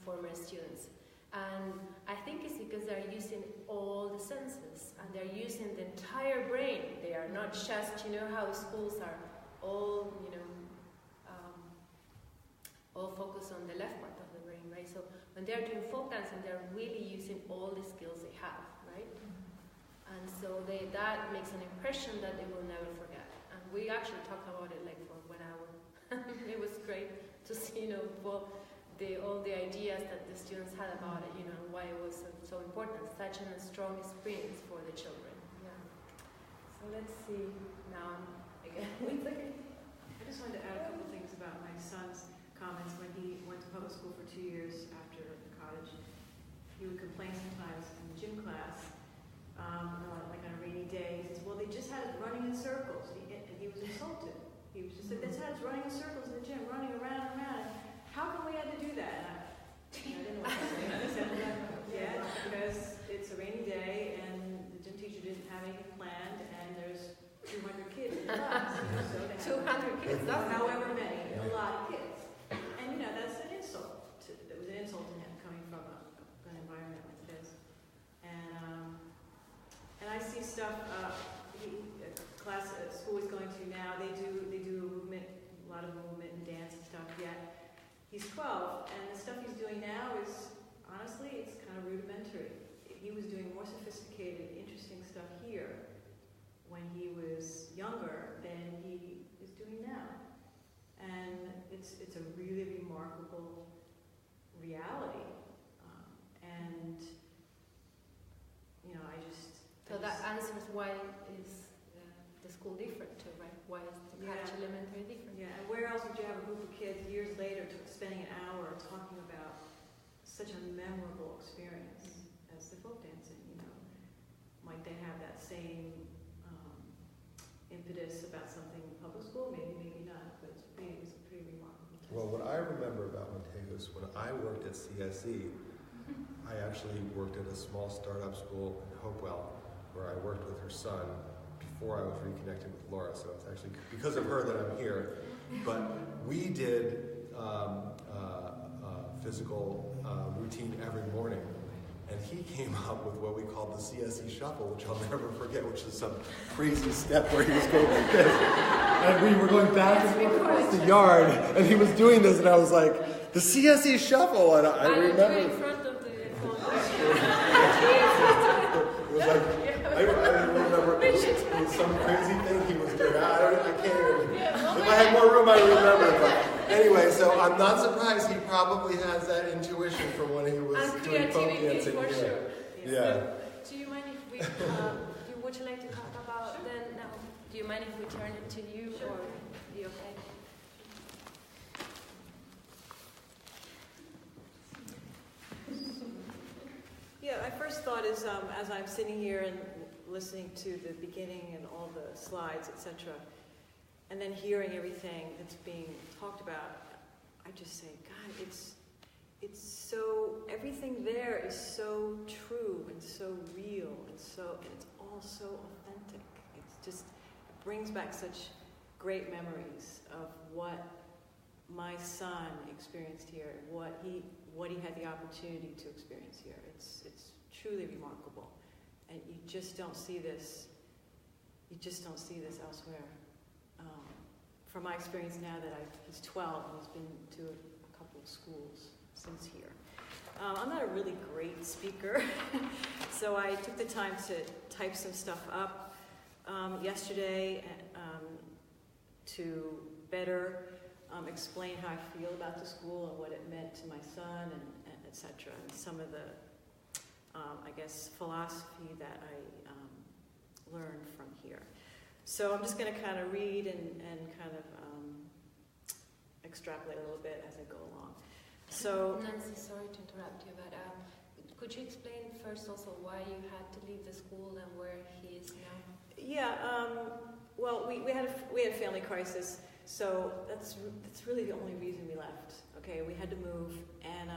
former students. And I think it's because they're using all the senses, and they're using the entire brain. They are not just, how schools are all, all focused on the left part of the brain, right? So when they're doing folk dancing, they're really using all the skills they have, right? And so that makes an impression that they will never forget. And we actually talked about it like for 1 hour. It was great to see, all the ideas that the students had about it, why it was so important, such a strong experience for the children. Yeah. So let's see now again. I just wanted to add a couple things about my son's comments. When he went to public school for 2 years after the cottage, he would complain sometimes in the gym class, like on a rainy day. He says, well, they just had us running in circles. And he was insulted. He was just like, they just had us running in circles in the gym, running around and around. How come we had to do that? And I didn't know what to say. I said, yeah, because it's a rainy day and the gym teacher didn't have anything planned and there's 200 kids in the class. So they have 200 kids, that's however many, a lot of kids. And that's an insult. That was an insult to him coming from an environment like this. And I see stuff, school he's going to now, they do movement, a lot of movement and dance and stuff, yet he's 12, and the stuff he's doing now is, honestly, it's kind of rudimentary. He was doing more sophisticated, interesting stuff here when he was younger than he is doing now. And it's a really remarkable reality. So that answers why is the school different too, right? Why is the Cottage Elementary different? Yeah, and where else would you have a group of kids years later spending an hour talking about such a memorable experience as the folk dancing, Might they have that same impetus about something in public school? Maybe, maybe not, but it was a pretty remarkable test. Well, what I remember about Mateo is when I worked at CSE, I actually worked at a small startup school in Hopewell, where I worked with her son before I was reconnected with Laura. So it's actually because of her that I'm here. But we did physical routine every morning. And he came up with what we called the CSE shuffle, which I'll never forget, which is some crazy step where he was going like this. And we were going back and forth across the yard, and he was doing this, and I was like, the CSE shuffle, and I remember. In front of the It was like, I remember it was some crazy thing he was doing. I can't even, if I had more room, I would remember. But anyway, so I'm not surprised he probably has that intuition from when he was doing folk dancing. For sure. Yeah. So, do you mind if we, would you like to talk about then now? Do you mind if we turn it to you, or are you okay? Yeah, my first thought is, as I'm sitting here and listening to the beginning and all the slides, etc., and then hearing everything that's being talked about, I just say, God, it's so, everything there is so true and so real and it's all so authentic. It brings back such great memories of what my son experienced here, what he had the opportunity to experience here. It's truly remarkable, and you just don't see this elsewhere. from my experience now that he's 12 and he's been to a couple of schools since here. I'm not a really great speaker, so I took the time to type some stuff up yesterday to better explain how I feel about the school and what it meant to my son, and et cetera, and some of the, I guess, philosophy that I learned from here. So I'm just going to kind of read and kind of extrapolate a little bit as I go along. So, Nancy, sorry to interrupt you, but could you explain first also why you had to leave the school and where he is now? Yeah, well, we had a family crisis, so that's really the only reason we left. Okay, we had to move, and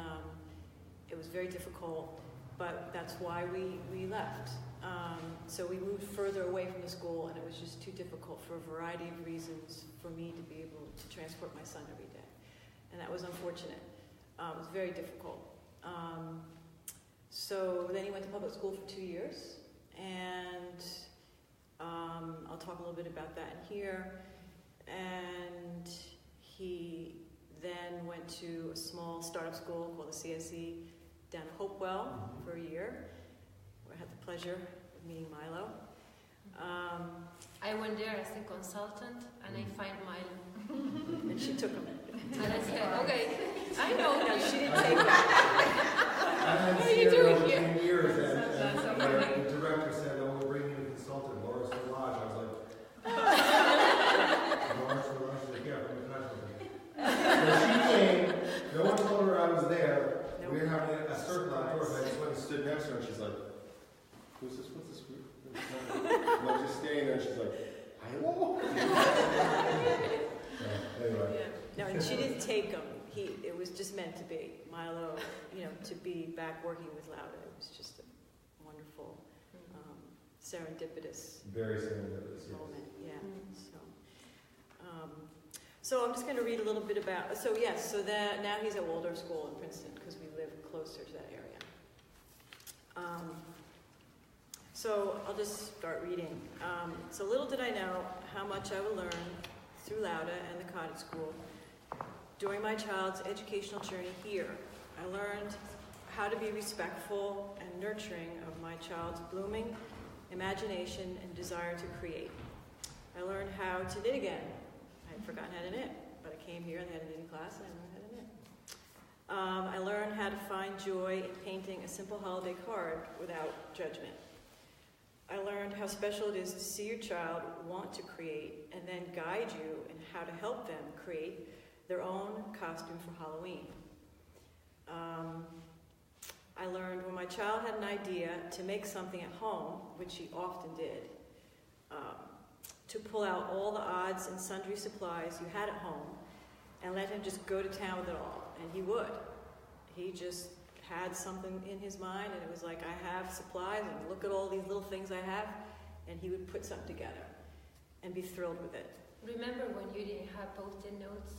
it was very difficult, but that's why we left. So we moved further away from the school, and it was just too difficult for a variety of reasons for me to be able to transport my son every day, and that was unfortunate. It was very difficult. So then he went to public school for 2 years, and I'll talk a little bit about that in here. And he then went to a small startup school called the CSE down in Hopewell for a year, where I had the pleasure of meeting Milo. I went there as a consultant, and I find Milo. And she took him. And I said, okay, I know. No, she didn't take him. What are you doing here? 10 years, and That's so the funny. director said, "Oh, we're bringing in a consultant, Laura Solage." I was like, Laura Solage? She's like, yeah, from the Cottage. So she came. No one told her I was there. Nope. We were having a circle outdoors. I just went and stood next to her, and she's like, "Who's this? What's this group?" And I'm just standing there, and she's like, "Hello." Anyway. Yeah. No, and she didn't take him. It was just meant to be. Milo, to be back working with Lauda. It was just a wonderful, serendipitous Very serendipitous. moment. Yeah. So I'm just going to read a little bit about. So yes. So that now he's at Waldorf School in Princeton because we live closer to that area. So I'll just start reading. So little did I know how much I would learn through Lauda and the Cottage School during my child's educational journey here. I learned how to be respectful and nurturing of my child's blooming imagination and desire to create. I learned how to knit again. I had forgotten how to knit, but I came here and they had a knitting class and I learned how to knit. I learned how to find joy in painting a simple holiday card without judgment. I learned how special it is to see your child want to create and then guide you in how to help them create their own costume for Halloween. I learned when my child had an idea to make something at home, which he often did, to pull out all the odds and sundry supplies you had at home and let him just go to town with it all. And he would. He just had something in his mind, and it was like, I have supplies, and look at all these little things I have, and he would put something together and be thrilled with it. Remember when you didn't have post-it notes,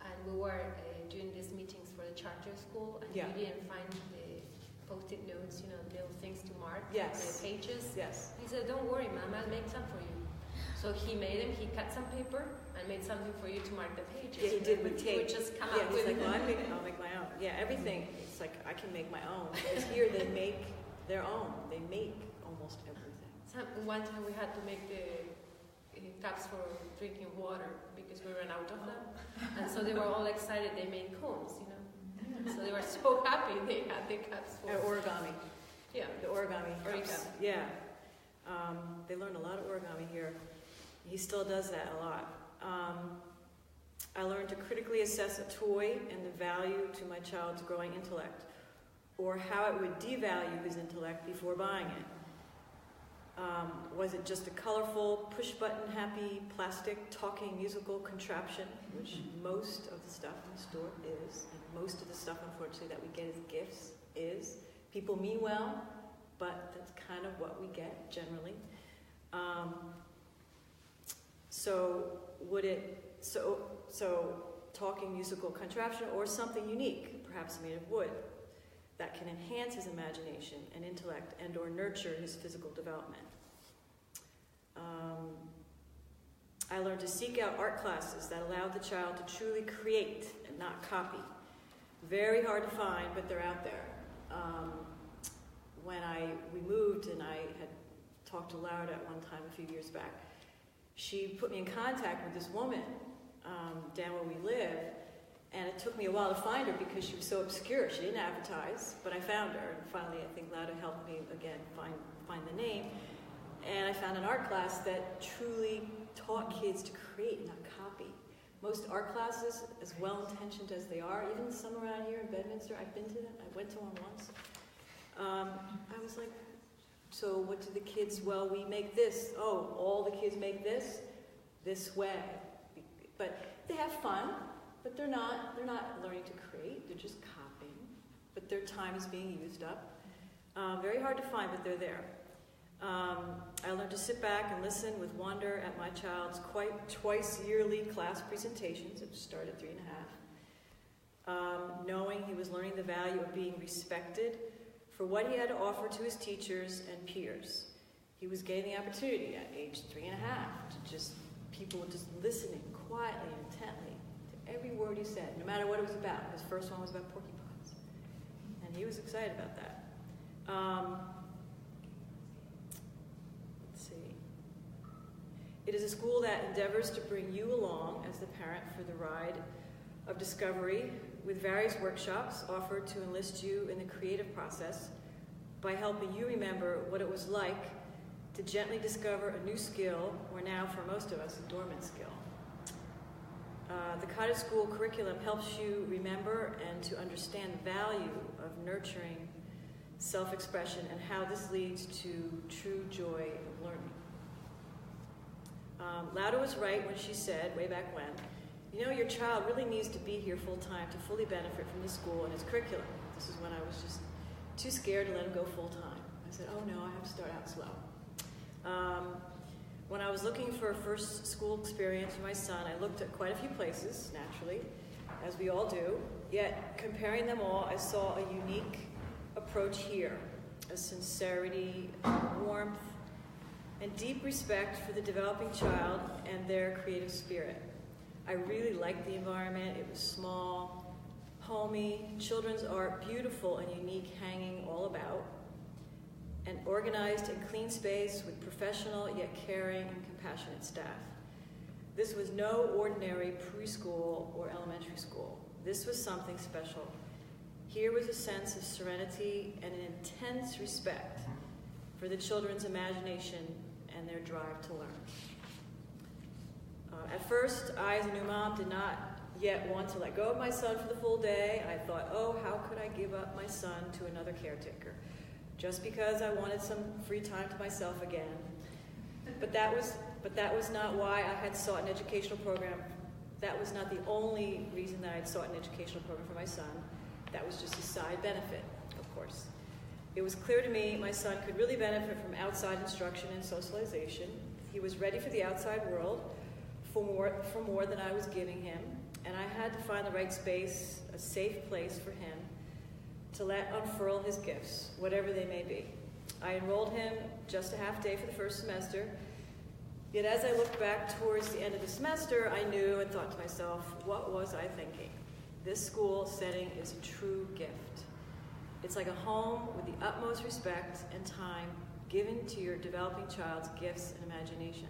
and we were doing these meetings for the charter school, and Yeah. you didn't find the post-it notes, little things to mark Yes. the pages? Yes. He said, don't worry, Mom, I'll make some for you. So he made them, he cut some paper and made something for you to mark the pages. Yeah, he did with tape. He would just come Yeah, up he's with like, well, I'll make my own. Yeah, everything, it's like, I can make my own. Because here they make their own. They make almost everything. One time we had to make the cups for drinking water because we ran out of them. And so they were all excited, they made cones, So they were so happy they had the cups for... Origami. Yeah. The origami cups. Origami. Yeah. They learned a lot of origami here. He still does that a lot. I learned to critically assess a toy and the value to my child's growing intellect, or how it would devalue his intellect before buying it. Was it just a colorful, push-button, happy, plastic, talking, musical contraption, which most of the stuff in the store is, and most of the stuff, unfortunately, that we get as gifts is. People mean well, but that's kind of what we get, generally. So talking musical contraption or something unique, perhaps made of wood, that can enhance his imagination and intellect and or nurture his physical development. I learned to seek out art classes that allowed the child to truly create and not copy. Very hard to find, but they're out there. When we moved and I had talked to Laura at one time a few years back, she put me in contact with this woman down where we live, and it took me a while to find her because she was so obscure. She didn't advertise, but I found her, and finally I think Laura helped me again find the name, and I found an art class that truly taught kids to create, not copy. Most art classes, as well-intentioned as they are, even some around here in Bedminster, I've been to them, I went to one once. I was like, so what do the kids, well, we make this. Oh, all the kids make this way. But they have fun, but they're not learning to create, they're just copying. But their time is being used up. Very hard to find, but they're there. I learned to sit back and listen with wonder at my child's twice yearly class presentations, which started at 3.5. Knowing he was learning the value of being respected for what he had to offer to his teachers and peers. He was getting the opportunity at age 3.5 to just, people were just listening quietly and intently to every word he said, no matter what it was about. His first one was about porcupines. And he was excited about that. Let's see. It is a school that endeavors to bring you along as the parent for the ride of discovery, with various workshops offered to enlist you in the creative process by helping you remember what it was like to gently discover a new skill, or now for most of us, a dormant skill. The Cottage School curriculum helps you remember and to understand the value of nurturing self-expression and how this leads to true joy of learning. Lauda was right when she said, way back when, you know, your child really needs to be here full-time to fully benefit from the school and its curriculum. This is when I was just too scared to let him go full-time. I said, oh no, I have to start out slow. When I was looking for a first school experience for my son, I looked at quite a few places, naturally, as we all do. Yet, comparing them all, I saw a unique approach here, a sincerity, warmth, and deep respect for the developing child and their creative spirit. I really liked the environment. It was small, homey, children's art, beautiful and unique, hanging all about. An organized and clean space with professional yet caring and compassionate staff. This was no ordinary preschool or elementary school. This was something special. Here was a sense of serenity and an intense respect for the children's imagination and their drive to learn. At first, I, as a new mom, did not yet want to let go of my son for the full day. I thought, oh, how could I give up my son to another caretaker? Just because I wanted some free time to myself again. But that was not why I had sought an educational program. That was not the only reason that I had sought an educational program for my son. That was just a side benefit, of course. It was clear to me my son could really benefit from outside instruction and socialization. He was ready for the outside world, for more than I was giving him, and I had to find the right space, a safe place for him to let unfurl his gifts, whatever they may be. I enrolled him just a half day for the first semester, yet as I looked back towards the end of the semester, I knew and thought to myself, what was I thinking? This school setting is a true gift. It's like a home with the utmost respect and time given to your developing child's gifts and imagination.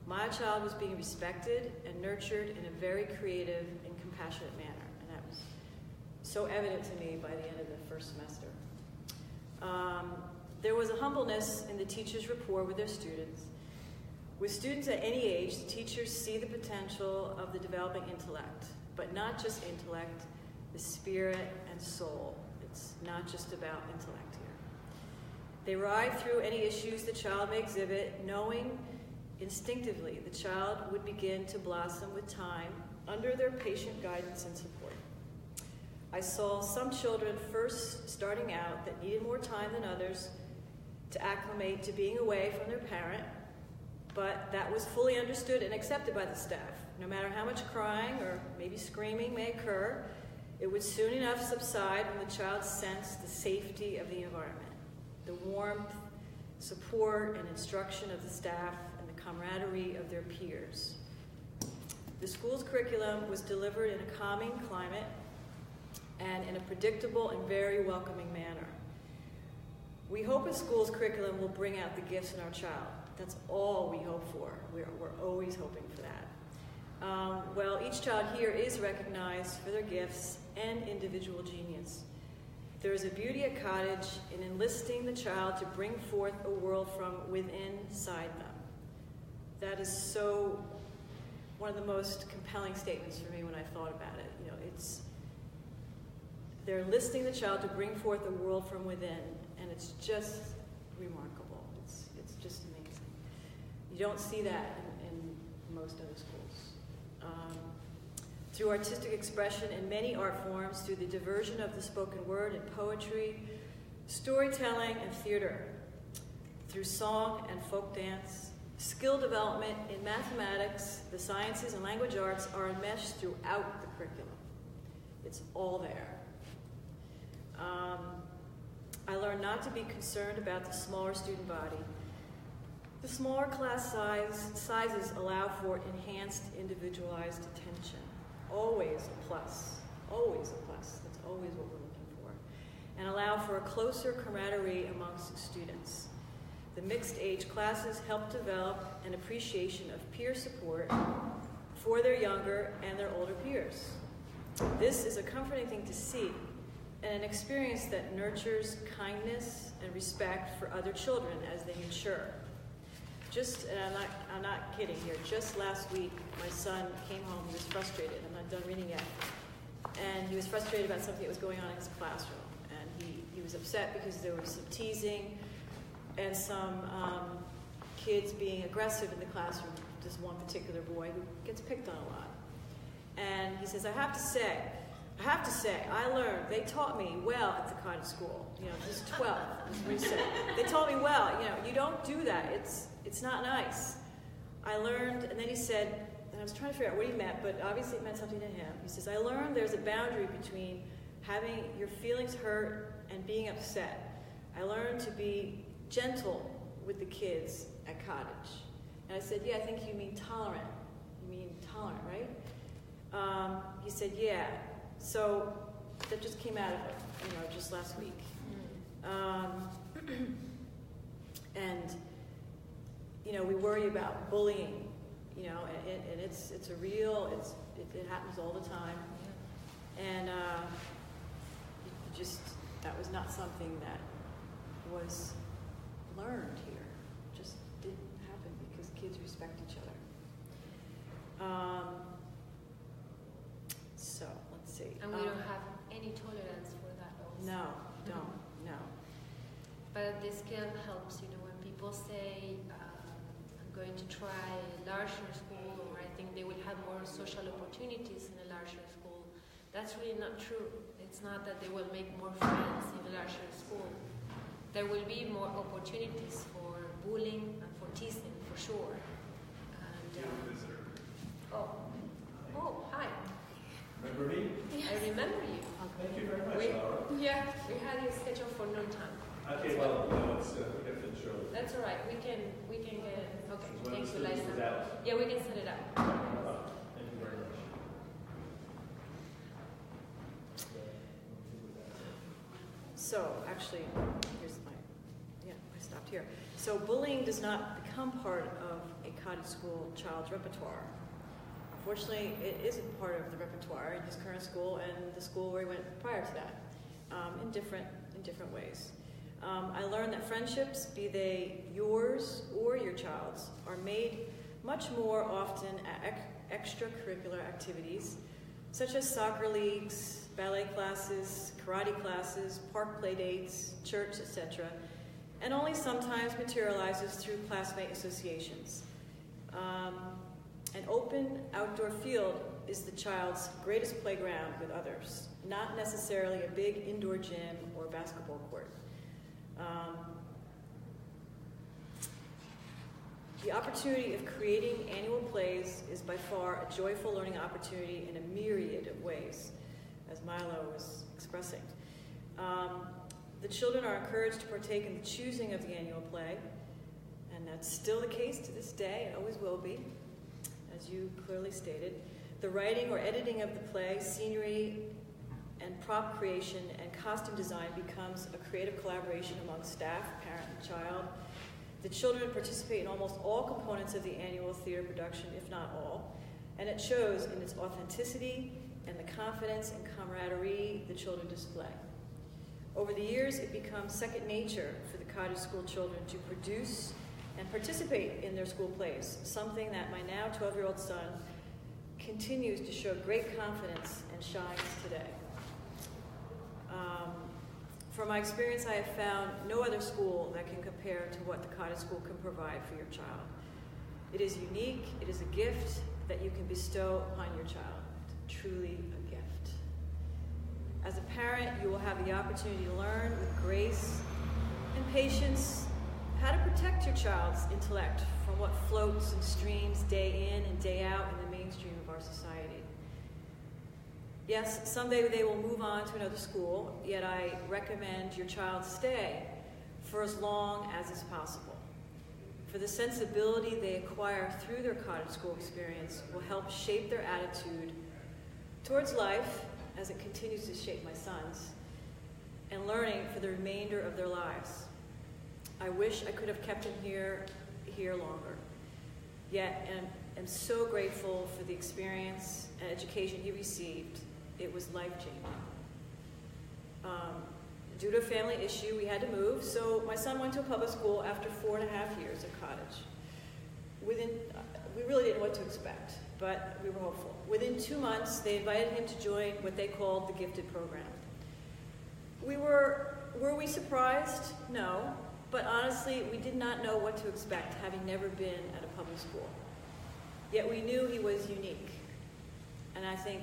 My child was being respected and nurtured in a very creative and compassionate manner, and that was so evident to me by the end of the first semester. There was a humbleness in the teachers' rapport with their students. With students at any age, the teachers see the potential of the developing intellect, but not just intellect, the spirit and soul. It's not just about intellect here. They ride through any issues the child may exhibit, knowing instinctively the child would begin to blossom with time under their patient guidance and support. I saw some children first starting out that needed more time than others to acclimate to being away from their parent, but that was fully understood and accepted by the staff. No matter how much crying or maybe screaming may occur, it would soon enough subside when the child sensed the safety of the environment, the warmth, support, and instruction of the staff, and the camaraderie of their peers. The school's curriculum was delivered in a calming climate and in a predictable and very welcoming manner. We hope a school's curriculum will bring out the gifts in our child. That's all we hope for. We're always hoping for that. Well, each child here is recognized for their gifts and individual genius. There is a beauty at Cottage in enlisting the child to bring forth a world from within inside them. That is so one of the most compelling statements for me when I thought about it. You know, they're enlisting the child to bring forth a world from within, and it's just remarkable. It's just amazing. You don't see that in most other schools. Through artistic expression in many art forms, through the diversion of the spoken word and poetry, storytelling and theater, through song and folk dance, skill development in mathematics, the sciences, and language arts are enmeshed throughout the curriculum. It's all there. I learned not to be concerned about the smaller student body. The smaller class sizes allow for enhanced individualized attention. Always a plus. Always a plus. That's always what we're looking for. And allow for a closer camaraderie amongst students. The mixed age classes help develop an appreciation of peer support for their younger and their older peers. This is a comforting thing to see, and an experience that nurtures kindness and respect for other children as they mature. And I'm not kidding here, just last week my son came home, he was frustrated, I'm not done reading yet, and he was frustrated about something that was going on in his classroom, and he was upset because there was some teasing and some kids being aggressive in the classroom, just one particular boy who gets picked on a lot. And he says, I have to say, I learned, they taught me well at the Cottage school. You know, he's 12, is what he said. They taught me well, you know, you don't do that, it's not nice. I learned, and then he said, and I was trying to figure out what he meant, but obviously it meant something to him. He says, I learned there's a boundary between having your feelings hurt and being upset. I learned to be gentle with the kids at Cottage. And I said, yeah, I think you mean tolerant. You mean tolerant, right? He said, yeah. So that just came out of it, you know, just last week. And, you know, we worry about bullying, you know, and it's a real, it happens all the time. And that was not something that was learned here. It just didn't happen because kids respect each other. So, let's see. And we don't have any tolerance for that also. No, don't, no. But this skill helps, you know, when people say, I'm going to try a larger school, or I think they will have more social opportunities in a larger school. That's really not true. It's not that they will make more friends in a larger school. There will be more opportunities for bullying and for teasing, for sure. And, oh, hi. Remember me? I remember you. Thank you very much, Laura. Yeah, we had you scheduled for noon time. Okay, well, you know, it's, we have to show. That's all right. We can get it. Okay, So thank you, this is Liza. out. Yeah, we can set it up. Thank you very much. So, actually, I stopped here. So bullying does not become part of a Cottage school child's repertoire. Unfortunately, it isn't part of the repertoire in his current school and the school where he went prior to that, in different ways. I learned that friendships, be they yours or your child's, are made much more often at extracurricular activities, such as soccer leagues, ballet classes, karate classes, park play dates, church, etc., and only sometimes materializes through classmate associations. An open outdoor field is the child's greatest playground with others, not necessarily a big indoor gym or basketball court. The opportunity of creating annual plays is by far a joyful learning opportunity in a myriad of ways, as Milo was expressing. The children are encouraged to partake in the choosing of the annual play, and that's still the case to this day, and always will be, as you clearly stated. The writing or editing of the play, scenery, and prop creation and costume design becomes a creative collaboration among staff, parent, and child. The children participate in almost all components of the annual theater production, if not all, and it shows in its authenticity and the confidence and camaraderie the children display. Over the years, it becomes second nature for the Cottage School children to produce and participate in their school plays, something that my now 12-year-old son continues to show great confidence and shines today. From my experience, I have found no other school that can compare to what the Cottage School can provide for your child. It is unique, it is a gift that you can bestow upon your child, truly a gift. As a parent, you will have the opportunity to learn with grace and patience how to protect your child's intellect from what floats and streams day in and day out in the mainstream of our society. Yes, someday they will move on to another school, yet I recommend your child stay for as long as is possible. For the sensibility they acquire through their Cottage School experience will help shape their attitude towards life, as it continues to shape my son's, and learning for the remainder of their lives. I wish I could have kept him here longer, yet am so grateful for the experience and education he received. It was life-changing. Due to a family issue, we had to move, so my son went to a public school after 4.5 years at Cottage. We really didn't know what to expect, but we were hopeful. Within 2 months, they invited him to join what they called the Gifted program. Were we surprised? No, but honestly, we did not know what to expect, having never been at a public school. Yet we knew he was unique, and I think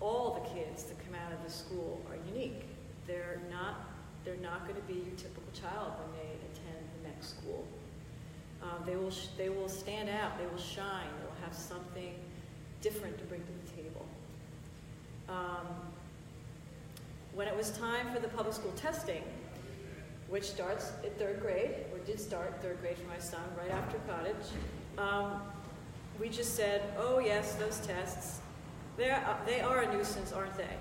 all the kids that come out of the school are unique. They're not going to be your typical child when they attend the next school. They will stand out. They will shine. They will have something different to bring to the table. When it was time for the public school testing, which starts at 3rd grade, or did start 3rd grade for my son right after Cottage, we just said, oh yes, those tests, they are a nuisance, aren't they?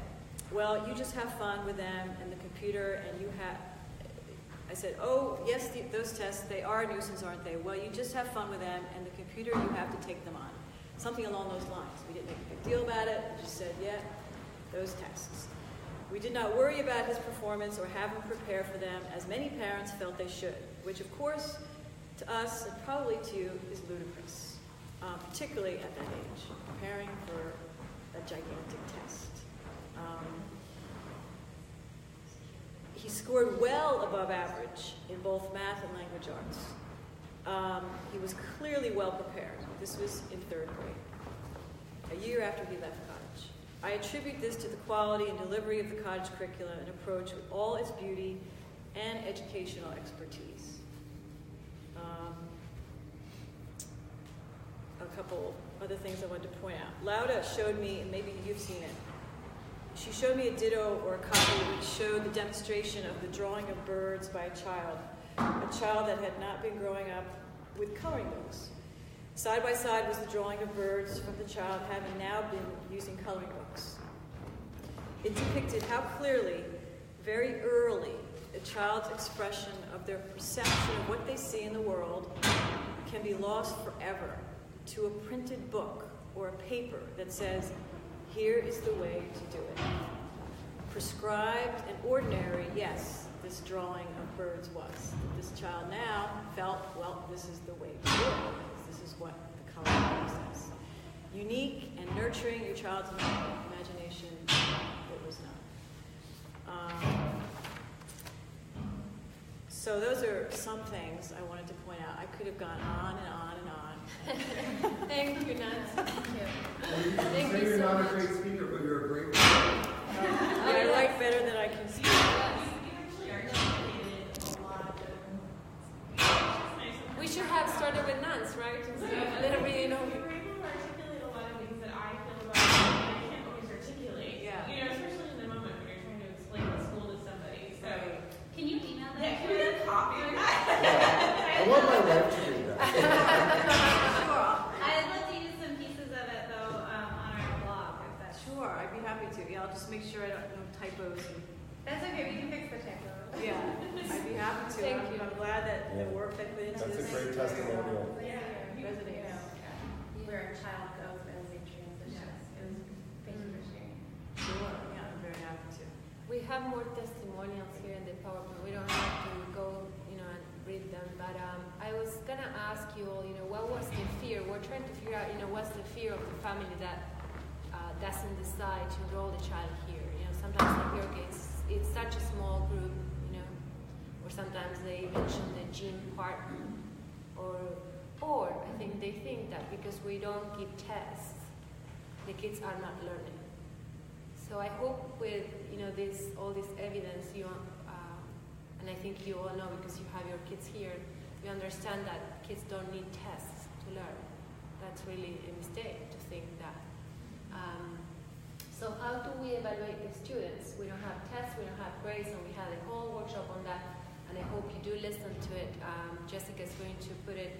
Well, you just have fun with them and the computer, and I said, oh, yes, those tests, they are a nuisance, aren't they? Well, you just have fun with them, and the computer, you have to take them on. Something along those lines. We didn't make a big deal about it. We just said, yeah, those tests. We did not worry about his performance or have him prepare for them, as many parents felt they should, which, of course, to us, and probably to you, is ludicrous, particularly at that age, preparing for a gigantic test. He scored well above average in both math and language arts. He was clearly well prepared. This was in 3rd grade, a year after he left Cottage. I attribute this to the quality and delivery of the Cottage curriculum and approach with all its beauty and educational expertise. A couple other things I wanted to point out. Lauda showed me, and maybe you've seen it, she showed me a ditto or a copy which showed the demonstration of the drawing of birds by a child that had not been growing up with coloring books. Side by side was the drawing of birds from the child having now been using coloring books. It depicted how clearly, very early, a child's expression of their perception of what they see in the world can be lost forever to a printed book or a paper that says, here is the way to do it. Prescribed and ordinary, yes, this drawing of birds was. This child now felt, well, this is the way to do it. This is what the coloring book says. Unique and nurturing your child's imagination, it was not. So those are some things I wanted to point out. I could have gone on and on and on. Thank you, Nancy. Thank you. Well, you Thank say you you're so not much. a great speaker, but you're a great writer. I write better than I can speak. We should have started with nuns, right? A little bit, you know. You're able to articulate a lot of things that I feel about I can't always articulate. Yeah. You know, especially in the moment when you're trying to explain the school to somebody. So Can you email that? yeah, can we get a copy of that? I want my wife to read that. happy to. Yeah, I'll just make sure I don't know typos. That's okay, we can fix the typo. Yeah, I'd be happy to. Thank you. I'm glad that the work I put into That's this a great testimonial. resonates. Where a child goes as they transition. It was, thank you for sharing. Sure, yeah, I'm very happy to. We have more testimonials here in the PowerPoint. We don't have to go, and read them. But I was gonna ask you all, what was the fear? We're trying to figure out, what's the fear of the family that doesn't decide to enroll the child here. Sometimes I hear, okay, it's such a small group, or sometimes they mention the gym part, or I think they think that because we don't give tests, the kids are not learning. So I hope with all this evidence, and I think you all know because you have your kids here, you understand that kids don't need tests to learn. That's really a mistake to think that. So how do we evaluate the students? We don't have tests, we don't have grades, and we had a whole workshop on that, and I hope you do listen to it. Jessica's going to put it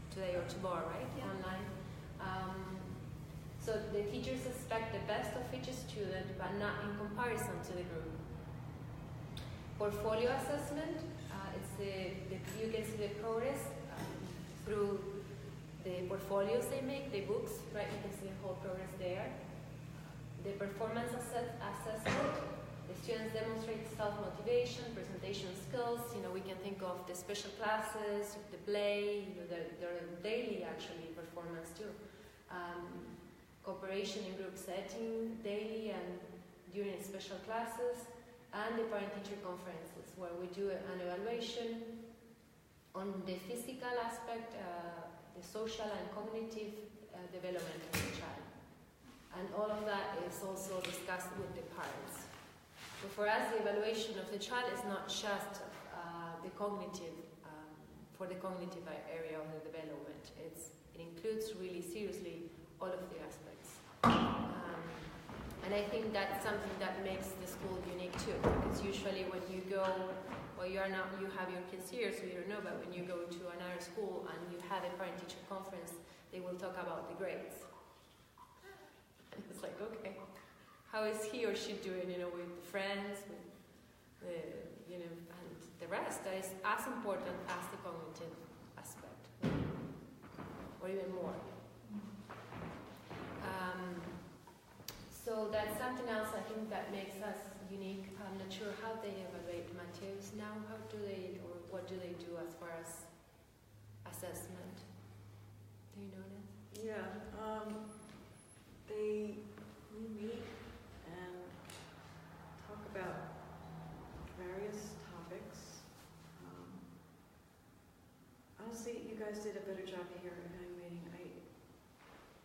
today or tomorrow, right? Yeah. Online. So the teachers expect the best of each student, but not in comparison to the group. Portfolio assessment, you can see the progress through the portfolios they make, the books, right? You can see the whole progress there. The performance assessment, the students demonstrate self-motivation, presentation skills. We can think of the special classes, the play, their daily actually performance too. Cooperation in group setting, daily and during special classes, and the parent-teacher conferences where we do an evaluation on the physical aspect, the social and cognitive development of the child. And all of that is also discussed with the parents. So for us, the evaluation of the child is not just the cognitive, for the cognitive area of the development. It includes really seriously all of the aspects. And I think that's something that makes the school unique too, because usually when you go, you have your kids here, so you don't know, but when you go to another school and you have a parent-teacher conference, they will talk about the grades. It's like, okay, how is he or she doing, with friends, with and the rest that is as important as the cognitive aspect, or even more. So that's something else I think that makes us unique. I'm not sure how they evaluate Mateus now. How do they, or what do they do as far as assessment? Do you know that? Yeah, we meet and talk about various topics. Honestly, you guys did a better job here evaluating.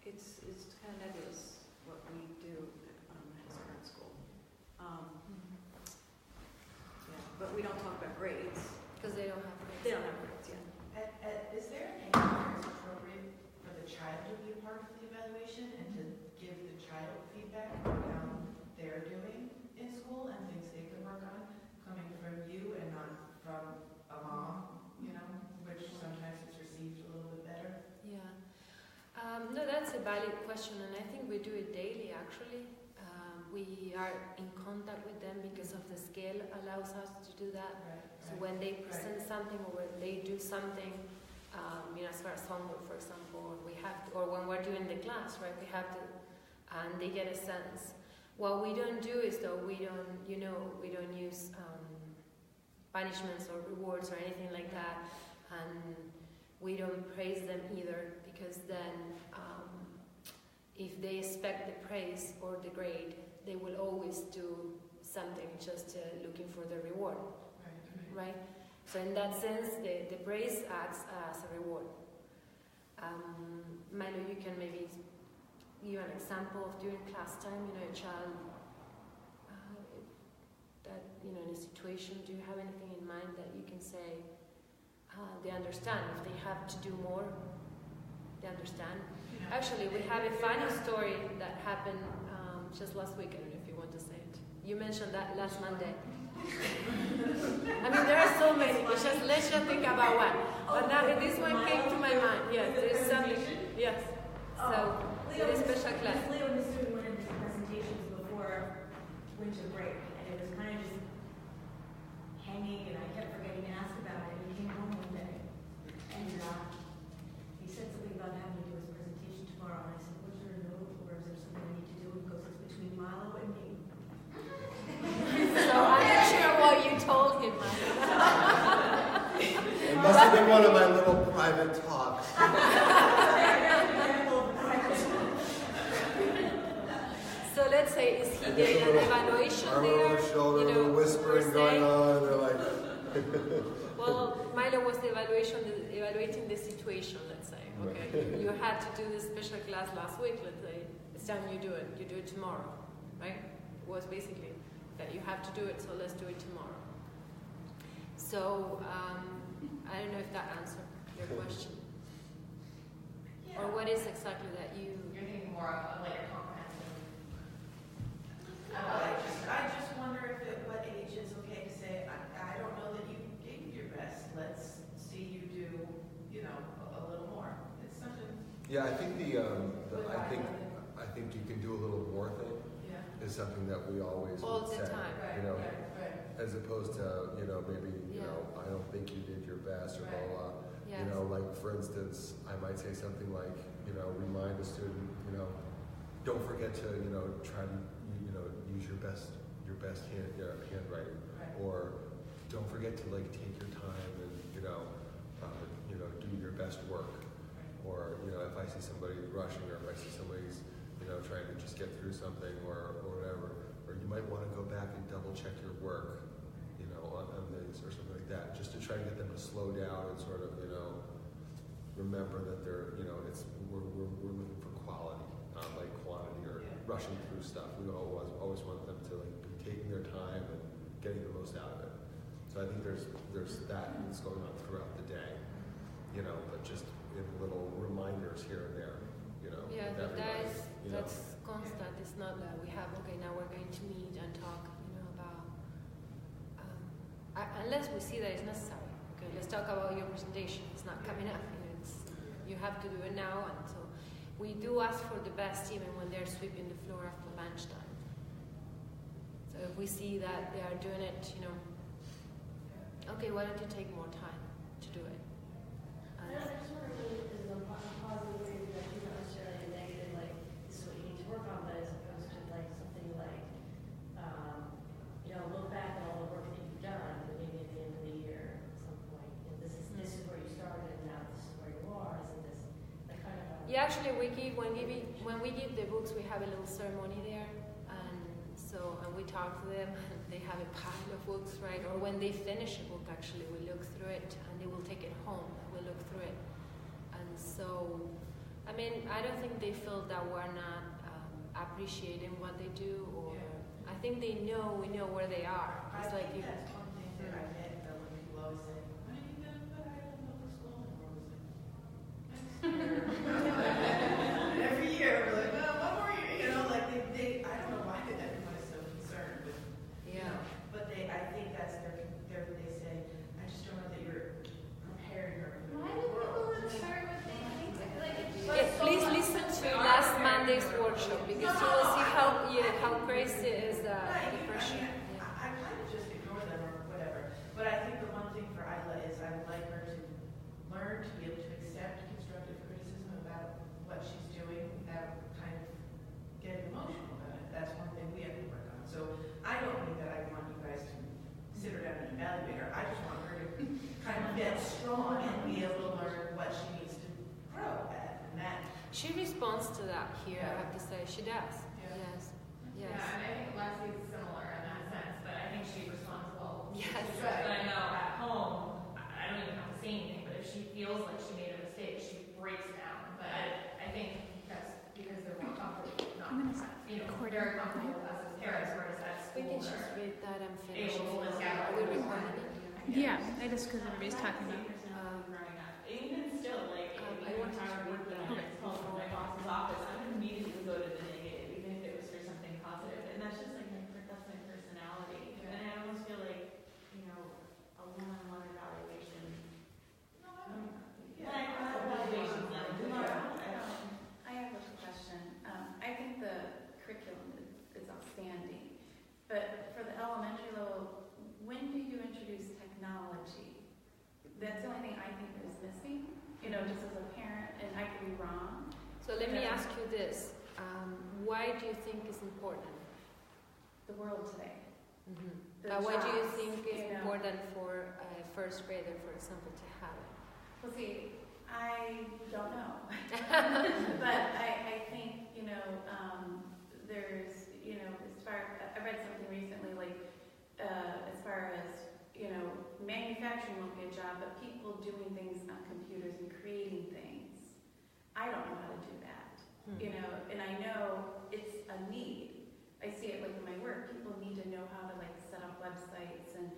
It's kind of nebulous what we do at his current school. Yeah, but we don't talk about grades Because they don't have grades. They don't have grades. Yeah. Is there any time it's appropriate for the child to be a part of the evaluation and to give the child feedback on how they're doing in school and things they can work on, coming from you and not from a mom, which sometimes it's received a little bit better? Yeah. No, that's a valid question, and I think we do it daily, actually. We are in contact with them because of the scale allows us to do that. Right. So when they present something or when they do something, as far as homework, for example, we have to, or when we're doing the class, right, we have to, and they get a sense. What we don't do is, though, we don't use punishments or rewards or anything like that, and we don't praise them either, because then if they expect the praise or the grade, they will always do something just looking for the reward, right? So in that sense, the praise acts as a reward. Milo, you can maybe give an example of during class time, a child that, in a situation, do you have anything in mind that you can say they understand? If they have to do more, they understand. Actually, we have a funny story that happened just last week. I don't know if you want to say it. You mentioned that last Monday. I mean, there are so many. Let's just think about one. But now this one came to my mind. Yes, there is something. Yes. So, it is special class. Leo and the student went into let's say, is he getting an evaluation arm there? over the shoulder, You know, whispering per going se? on, and they're like, Well, Milo was evaluating the situation, let's say. Okay, you had to do this special class last week, let's say. It's time you do it tomorrow, right? It was basically that you have to do it, so let's do it tomorrow. So, I don't know if that answered your question. Yeah. Or what is exactly that You're thinking more of like a comprehensive. I just wonder if at what age is okay to say, I don't know that you gave your best. Let's see you do, a little more. It's something. yeah, I think I think you can do a little more thing is something that we always all would the say, time? Right. as opposed to maybe I don't think you did your best or blah blah. Yes. Like for instance, I might say something like remind the student don't forget to try to use your best handwriting, or don't forget to take your time and do your best work. Or if I see somebody rushing, or if I see somebody's trying to just get through something or whatever, or you might want to go back and double check your work on this or something like that, just to try to get them to slow down and sort of remember that they're we're looking for quality, not like quantity or rushing through stuff. We always want them to be taking their time and getting the most out of it. So I think there's that that's going on throughout the day, but just in little reminders here and there, Yeah, with but everybody, that's constant. It's not that we have, now we're going to meet and talk, about, unless we see that it's necessary. Okay, let's talk about your presentation. It's not coming up. You have to do it now, and so we do ask for the best even when they're sweeping the floor after lunchtime. So if we see that they are doing it, okay, why don't you take more time to do it? I just wonder if this is a positive way that you not necessarily a negative, like, this is what you need to work on, but as opposed to something like, look back at all the work that you've done, but maybe at the end of the year, at some point, this is where you started, and now this is where you are. Isn't this that kind of? Yeah, actually, when we give the books, we have a little ceremony there, and we talk to them. And they have a pile of books, right? Or when they finish a book, actually, we look through it, and they will take it home. And we look through it, and so, I don't think they feel that we're not appreciating what they do, or I think we know where they are. It's I think that's one thing that I get when people always say, when are you going to put Ireland Public School? And we're always like, next year. Every year, we're like, no, one more year. I don't know why everyone is so concerned with, but I think that's they say, I just don't know that you're preparing her for the Why real do world. people insert what they think? Yeah, please listen to last Monday's workshop, because you will see how crazy is the pressure. I kind of just ignore them or whatever. But I think the one thing for Isla is I would like her to learn to be able to accept constructive criticism about what she's doing without kind of getting emotional about it. That's one thing we have to work on. So I don't mean that I want you guys to sit her down and evaluate her. I just want her to kind of get strong and be able to learn what she needs to grow at. And that. She responds to that here, I have to say. She does. Yes. Yeah, and I think Leslie's similar in that sense, but I think she responds well. Yes. But I know at home, I don't even have to say anything, but if she feels like she made a mistake, she breaks down. But I think that's because they're more comfortable, not, very comfortable with us as parents, whereas at We school, can just they're read that and finish it. able to gather. Are we recording it? Yeah, I just because everybody's talking about it. Growing up. Even still, like, I want to work that okay. call from my boss's office, I would immediately go to the negative, even if it was for something positive. And that's just like that's my personality. And I almost feel like, a one-on-one evaluation. I have a question. I think the curriculum is outstanding, but for the elementary level, when do you introduce technology? That's the only thing I think is missing, just as a parent, and I could be wrong. So let me ask you this. Why do you think it's important? The world today. The Why do you jobs, think it's important for a first grader, for example, to have it? Well, see, I don't know. But I think, there's, need. I see it like in my work, people need to know how to like set up websites and,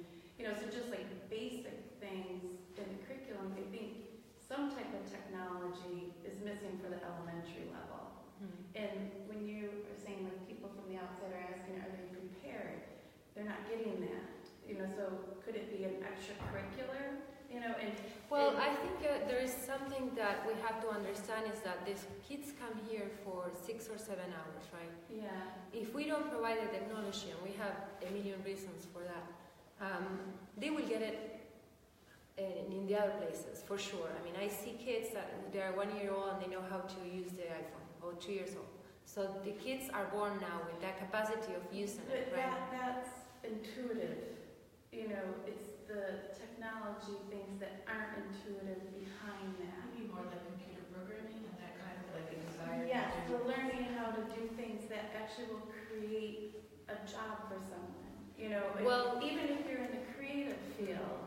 so just like basic things in the curriculum. I think some type of technology is missing for the elementary level. And when you are saying like people from the outside are asking, are they prepared? They're not getting that. So could it be an extracurricular? I think there is something that we have to understand is that these kids come here for 6 or 7 hours, right? Yeah. If we don't provide the technology, and we have a million reasons for that, they will get it in the other places, for sure. I mean, I see kids that they are 1 year old and they know how to use the iPhone, or 2 years old. So the kids are born now with that capacity of using it, right? That's intuitive. It's the technology things that aren't intuitive behind that. Maybe more like computer programming and that kind of like a desire. Yes, the learning how to do things that actually will create a job for someone. Even if you're in the creative field,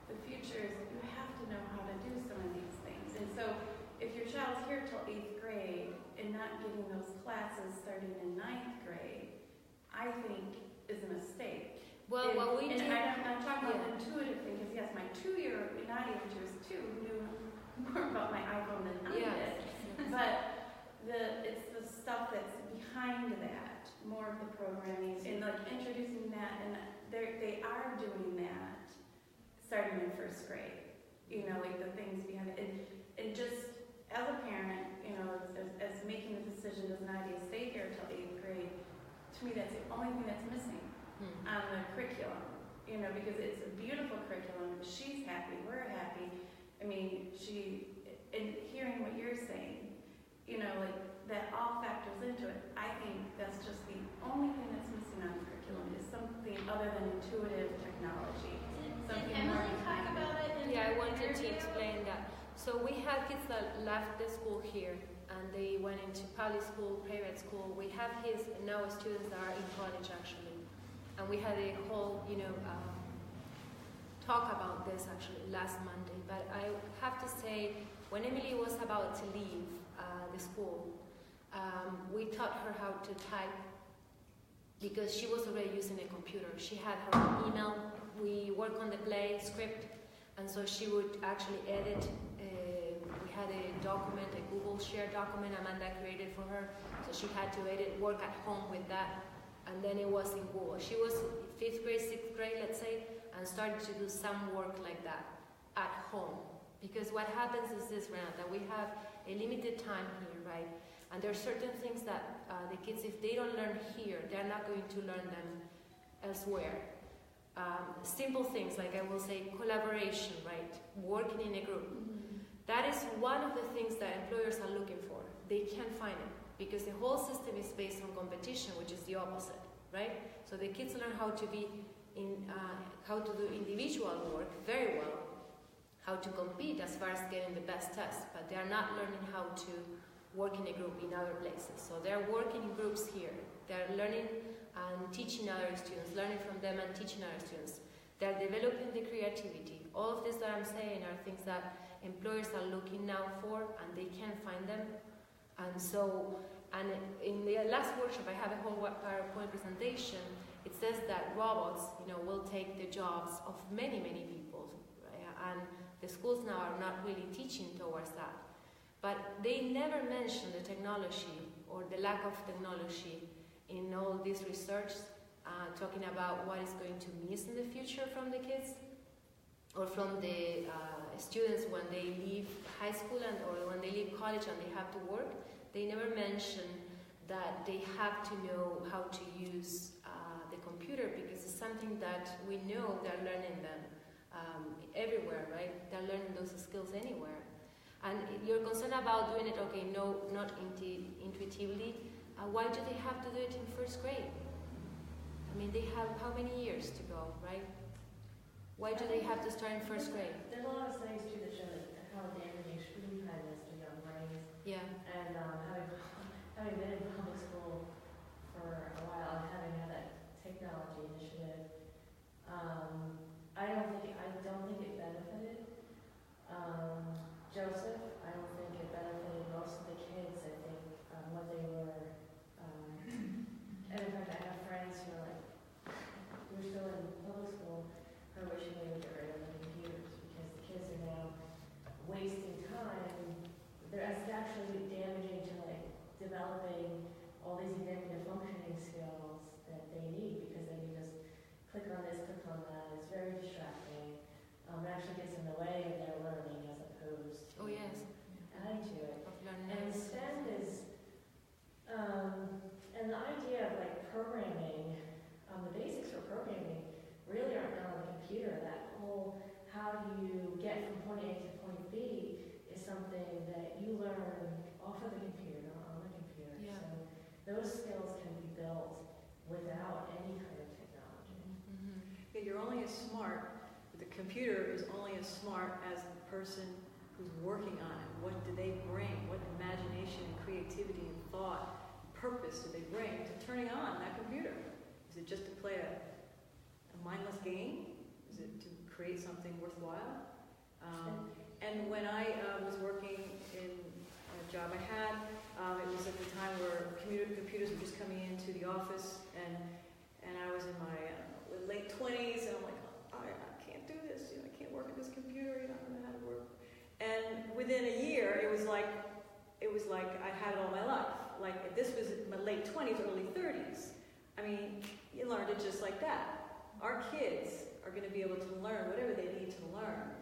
the future is you have to know how to do some of these things. And so if your child's here till 8th grade and not getting those classes starting in 9th grade, I think is a mistake. Well, what we do... I'm talking about the intuitive thing, because yes, my 2-year, Nadia, which was 2, knew more about my iPhone than I did. But it's the stuff that's behind that, more of the programming, and like introducing that, and they are doing that starting in 1st grade. Like the things behind it. And just as a parent, as making the decision, does Nadia stay here till 8th grade? To me, that's the only thing that's missing on the curriculum, because it's a beautiful curriculum. She's happy, we're happy. I mean, and hearing what you're saying, like that all factors into it. I think that's just the only thing that's missing on the curriculum is something other than intuitive technology. Did Emily talk about it in I her wanted to interview? explain that. So we had kids that left the school here and they went into public school, private school. We have now students that are in college actually. And we had a whole, talk about this actually last Monday. But I have to say, when Emily was about to leave the school, we taught her how to type because she was already using a computer. She had her own email. We worked on the play script, and so she would actually edit. We had a document, a Google Share document Amanda created for her, so she had to edit, work at home with that, and then it was in Google. She was 5th grade, 6th grade, let's say, and started to do some work like that at home. Because what happens is this, Renata, that we have a limited time here, right? And there are certain things that the kids, if they don't learn here, they're not going to learn them elsewhere. Simple things, like I will say collaboration, right? Working in a group. That is one of the things that employers are looking for. They can't find it because the whole system is based on competition, which is the opposite, right? So the kids learn how to be how to do individual work very well, how to compete as far as getting the best test, but they are not learning how to work in a group in other places. So they're working in groups here. They're learning and teaching other students, learning from them and teaching other students. They're developing the creativity. All of this that I'm saying are things that employers are looking now for and they can't find them. And so, and in the last workshop, I have a whole PowerPoint presentation. It says that robots, will take the jobs of many, many people. Right? And the schools now are not really teaching towards that. But they never mention the technology or the lack of technology in all this research, talking about what is going to miss in the future from the kids or from the students when they leave high school or when they leave college and they have to work. They never mention that they have to know how to use the computer because it's something that we know they're learning them everywhere, right? They're learning those skills anywhere. And you're concerned about doing it, okay, no, not intuitively. Why do they have to do it in 1st grade? I mean, they have how many years to go, right? Why do they have to start in 1st grade? There's a lot of studies too that show how damaging screen time is to young brains. Yeah. And having been in public school for a while and having had that technology initiative, I don't think it benefited Joseph. I don't think it benefited most of the kids. I think when they were programming really aren't done on the computer. That whole how do you get from point A to point B is something that you learn off of the computer, not on the computer. Yeah. So those skills can be built without any kind of technology. Mm-hmm. Yeah, you're only as smart, the computer is only as smart as the person who's working on it. What do they bring? What imagination and creativity and thought, purpose do they bring to turning on that computer? Is it just to play a mindless game? Is it to create something worthwhile? And when I was working in a job I had, it was at the time where computers were just coming into the office, and I was in my late 20s, and I'm like, I can't do this. I can't work at this computer. I don't know how to work. And within a year, it was like I had it all my life. Like this was in my late 20s, early 30s. I mean, you learned it just like that. Our kids are going to be able to learn whatever they need to learn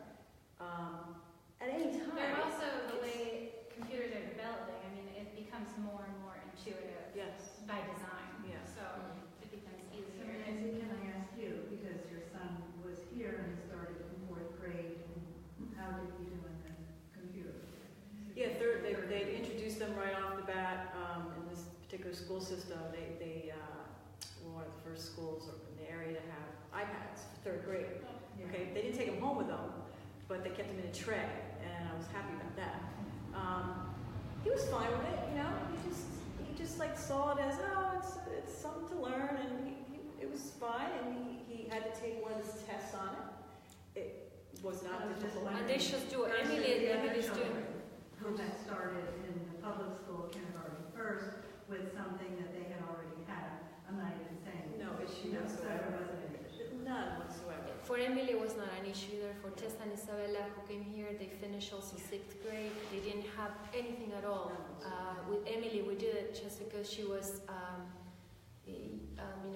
at any time. But also the way computers are developing, I mean, it becomes more and more intuitive Yes. by design. Yes. So it becomes So easier. Nancy, can I ask you, because your son was here and started in 4th grade, and how did he do in the computer? Yeah, they introduced them right off the bat in this particular school system. They were one of the first schools in the area to have iPads for 3rd grade. Okay, they didn't take them home with them, but they kept them in a tray, and I was happy about that. He was fine with it, you know. He just like saw it as it's something to learn, and it was fine. And he had to take one of his tests on it. It was not difficult. And they should do it. Emily's doing. Who had started in the public school kindergarten first with something that they had already had. I'm not even saying No issue there whatsoever. wasn't an issue. None whatsoever. For Emily, it was not an issue either. For Tessa and Isabella, who came here, they finished also 6th grade. They didn't have anything at all. With Emily, we did it just because she was,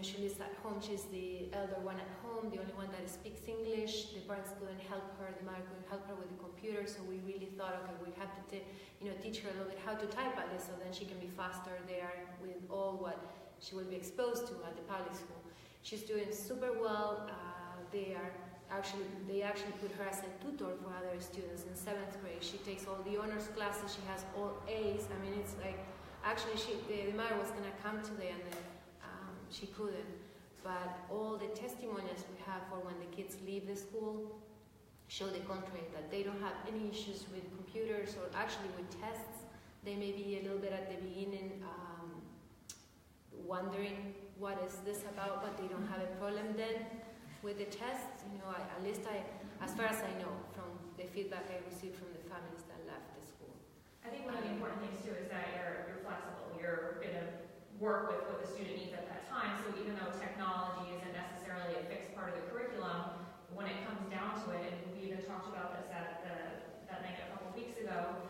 she lives at home. She's the elder one at home, the only one that speaks English. The parents couldn't help her. The mother couldn't help her with the computer. So we really thought, okay, we have to teach her a little bit how to type at least, so then she can be faster there with all what she will be exposed to at the public school. She's doing super well. They actually put her as a tutor for other students in 7th grade. She takes all the honors classes. She has all A's. I mean, it's like, actually, the mother was going to come today, and then she couldn't. But all the testimonials we have for when the kids leave the school show the contrary, that they don't have any issues with computers or actually with tests. They may be a little bit at the beginning wondering what is this about, but they don't have a problem then with the tests. At least as far as I know from the feedback I received from the families that left the school. I think one of the important things too is that you're flexible. You're going to work with what the student needs at that time. So even though technology isn't necessarily a fixed part of the curriculum, when it comes down to it, and we even talked about this at that night a couple weeks ago,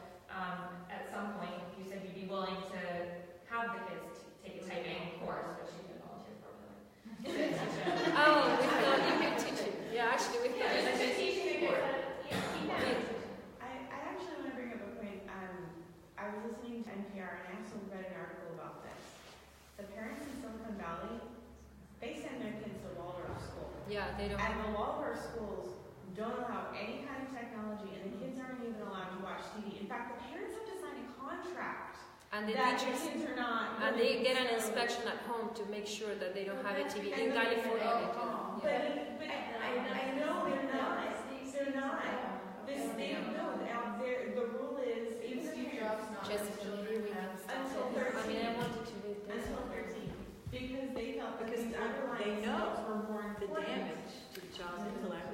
at some point you said you'd be willing to have the kids take a typing course, which you can volunteer for. Oh, we thought you could teach it. Yeah, actually we thought Yeah, just teaching the kids. I actually want to bring up a point. I was listening to NPR and I also read an article about this. The parents in Silicon Valley, they send their kids to Waldorf school. Yeah, they don't. And the Waldorf schools don't allow any kind of technology, and the kids aren't even allowed to watch TV. In fact, the parents have to sign a contract And the that teachers, the kids are not. and they get an inspection at home to make sure that they don't have a TV in California. But I know they're not. They're not. The rule is if students until 13. I mean, I wanted to read this. Until 13. Because they felt that Because these underlying they know skills were more the important. damage to the child's intellect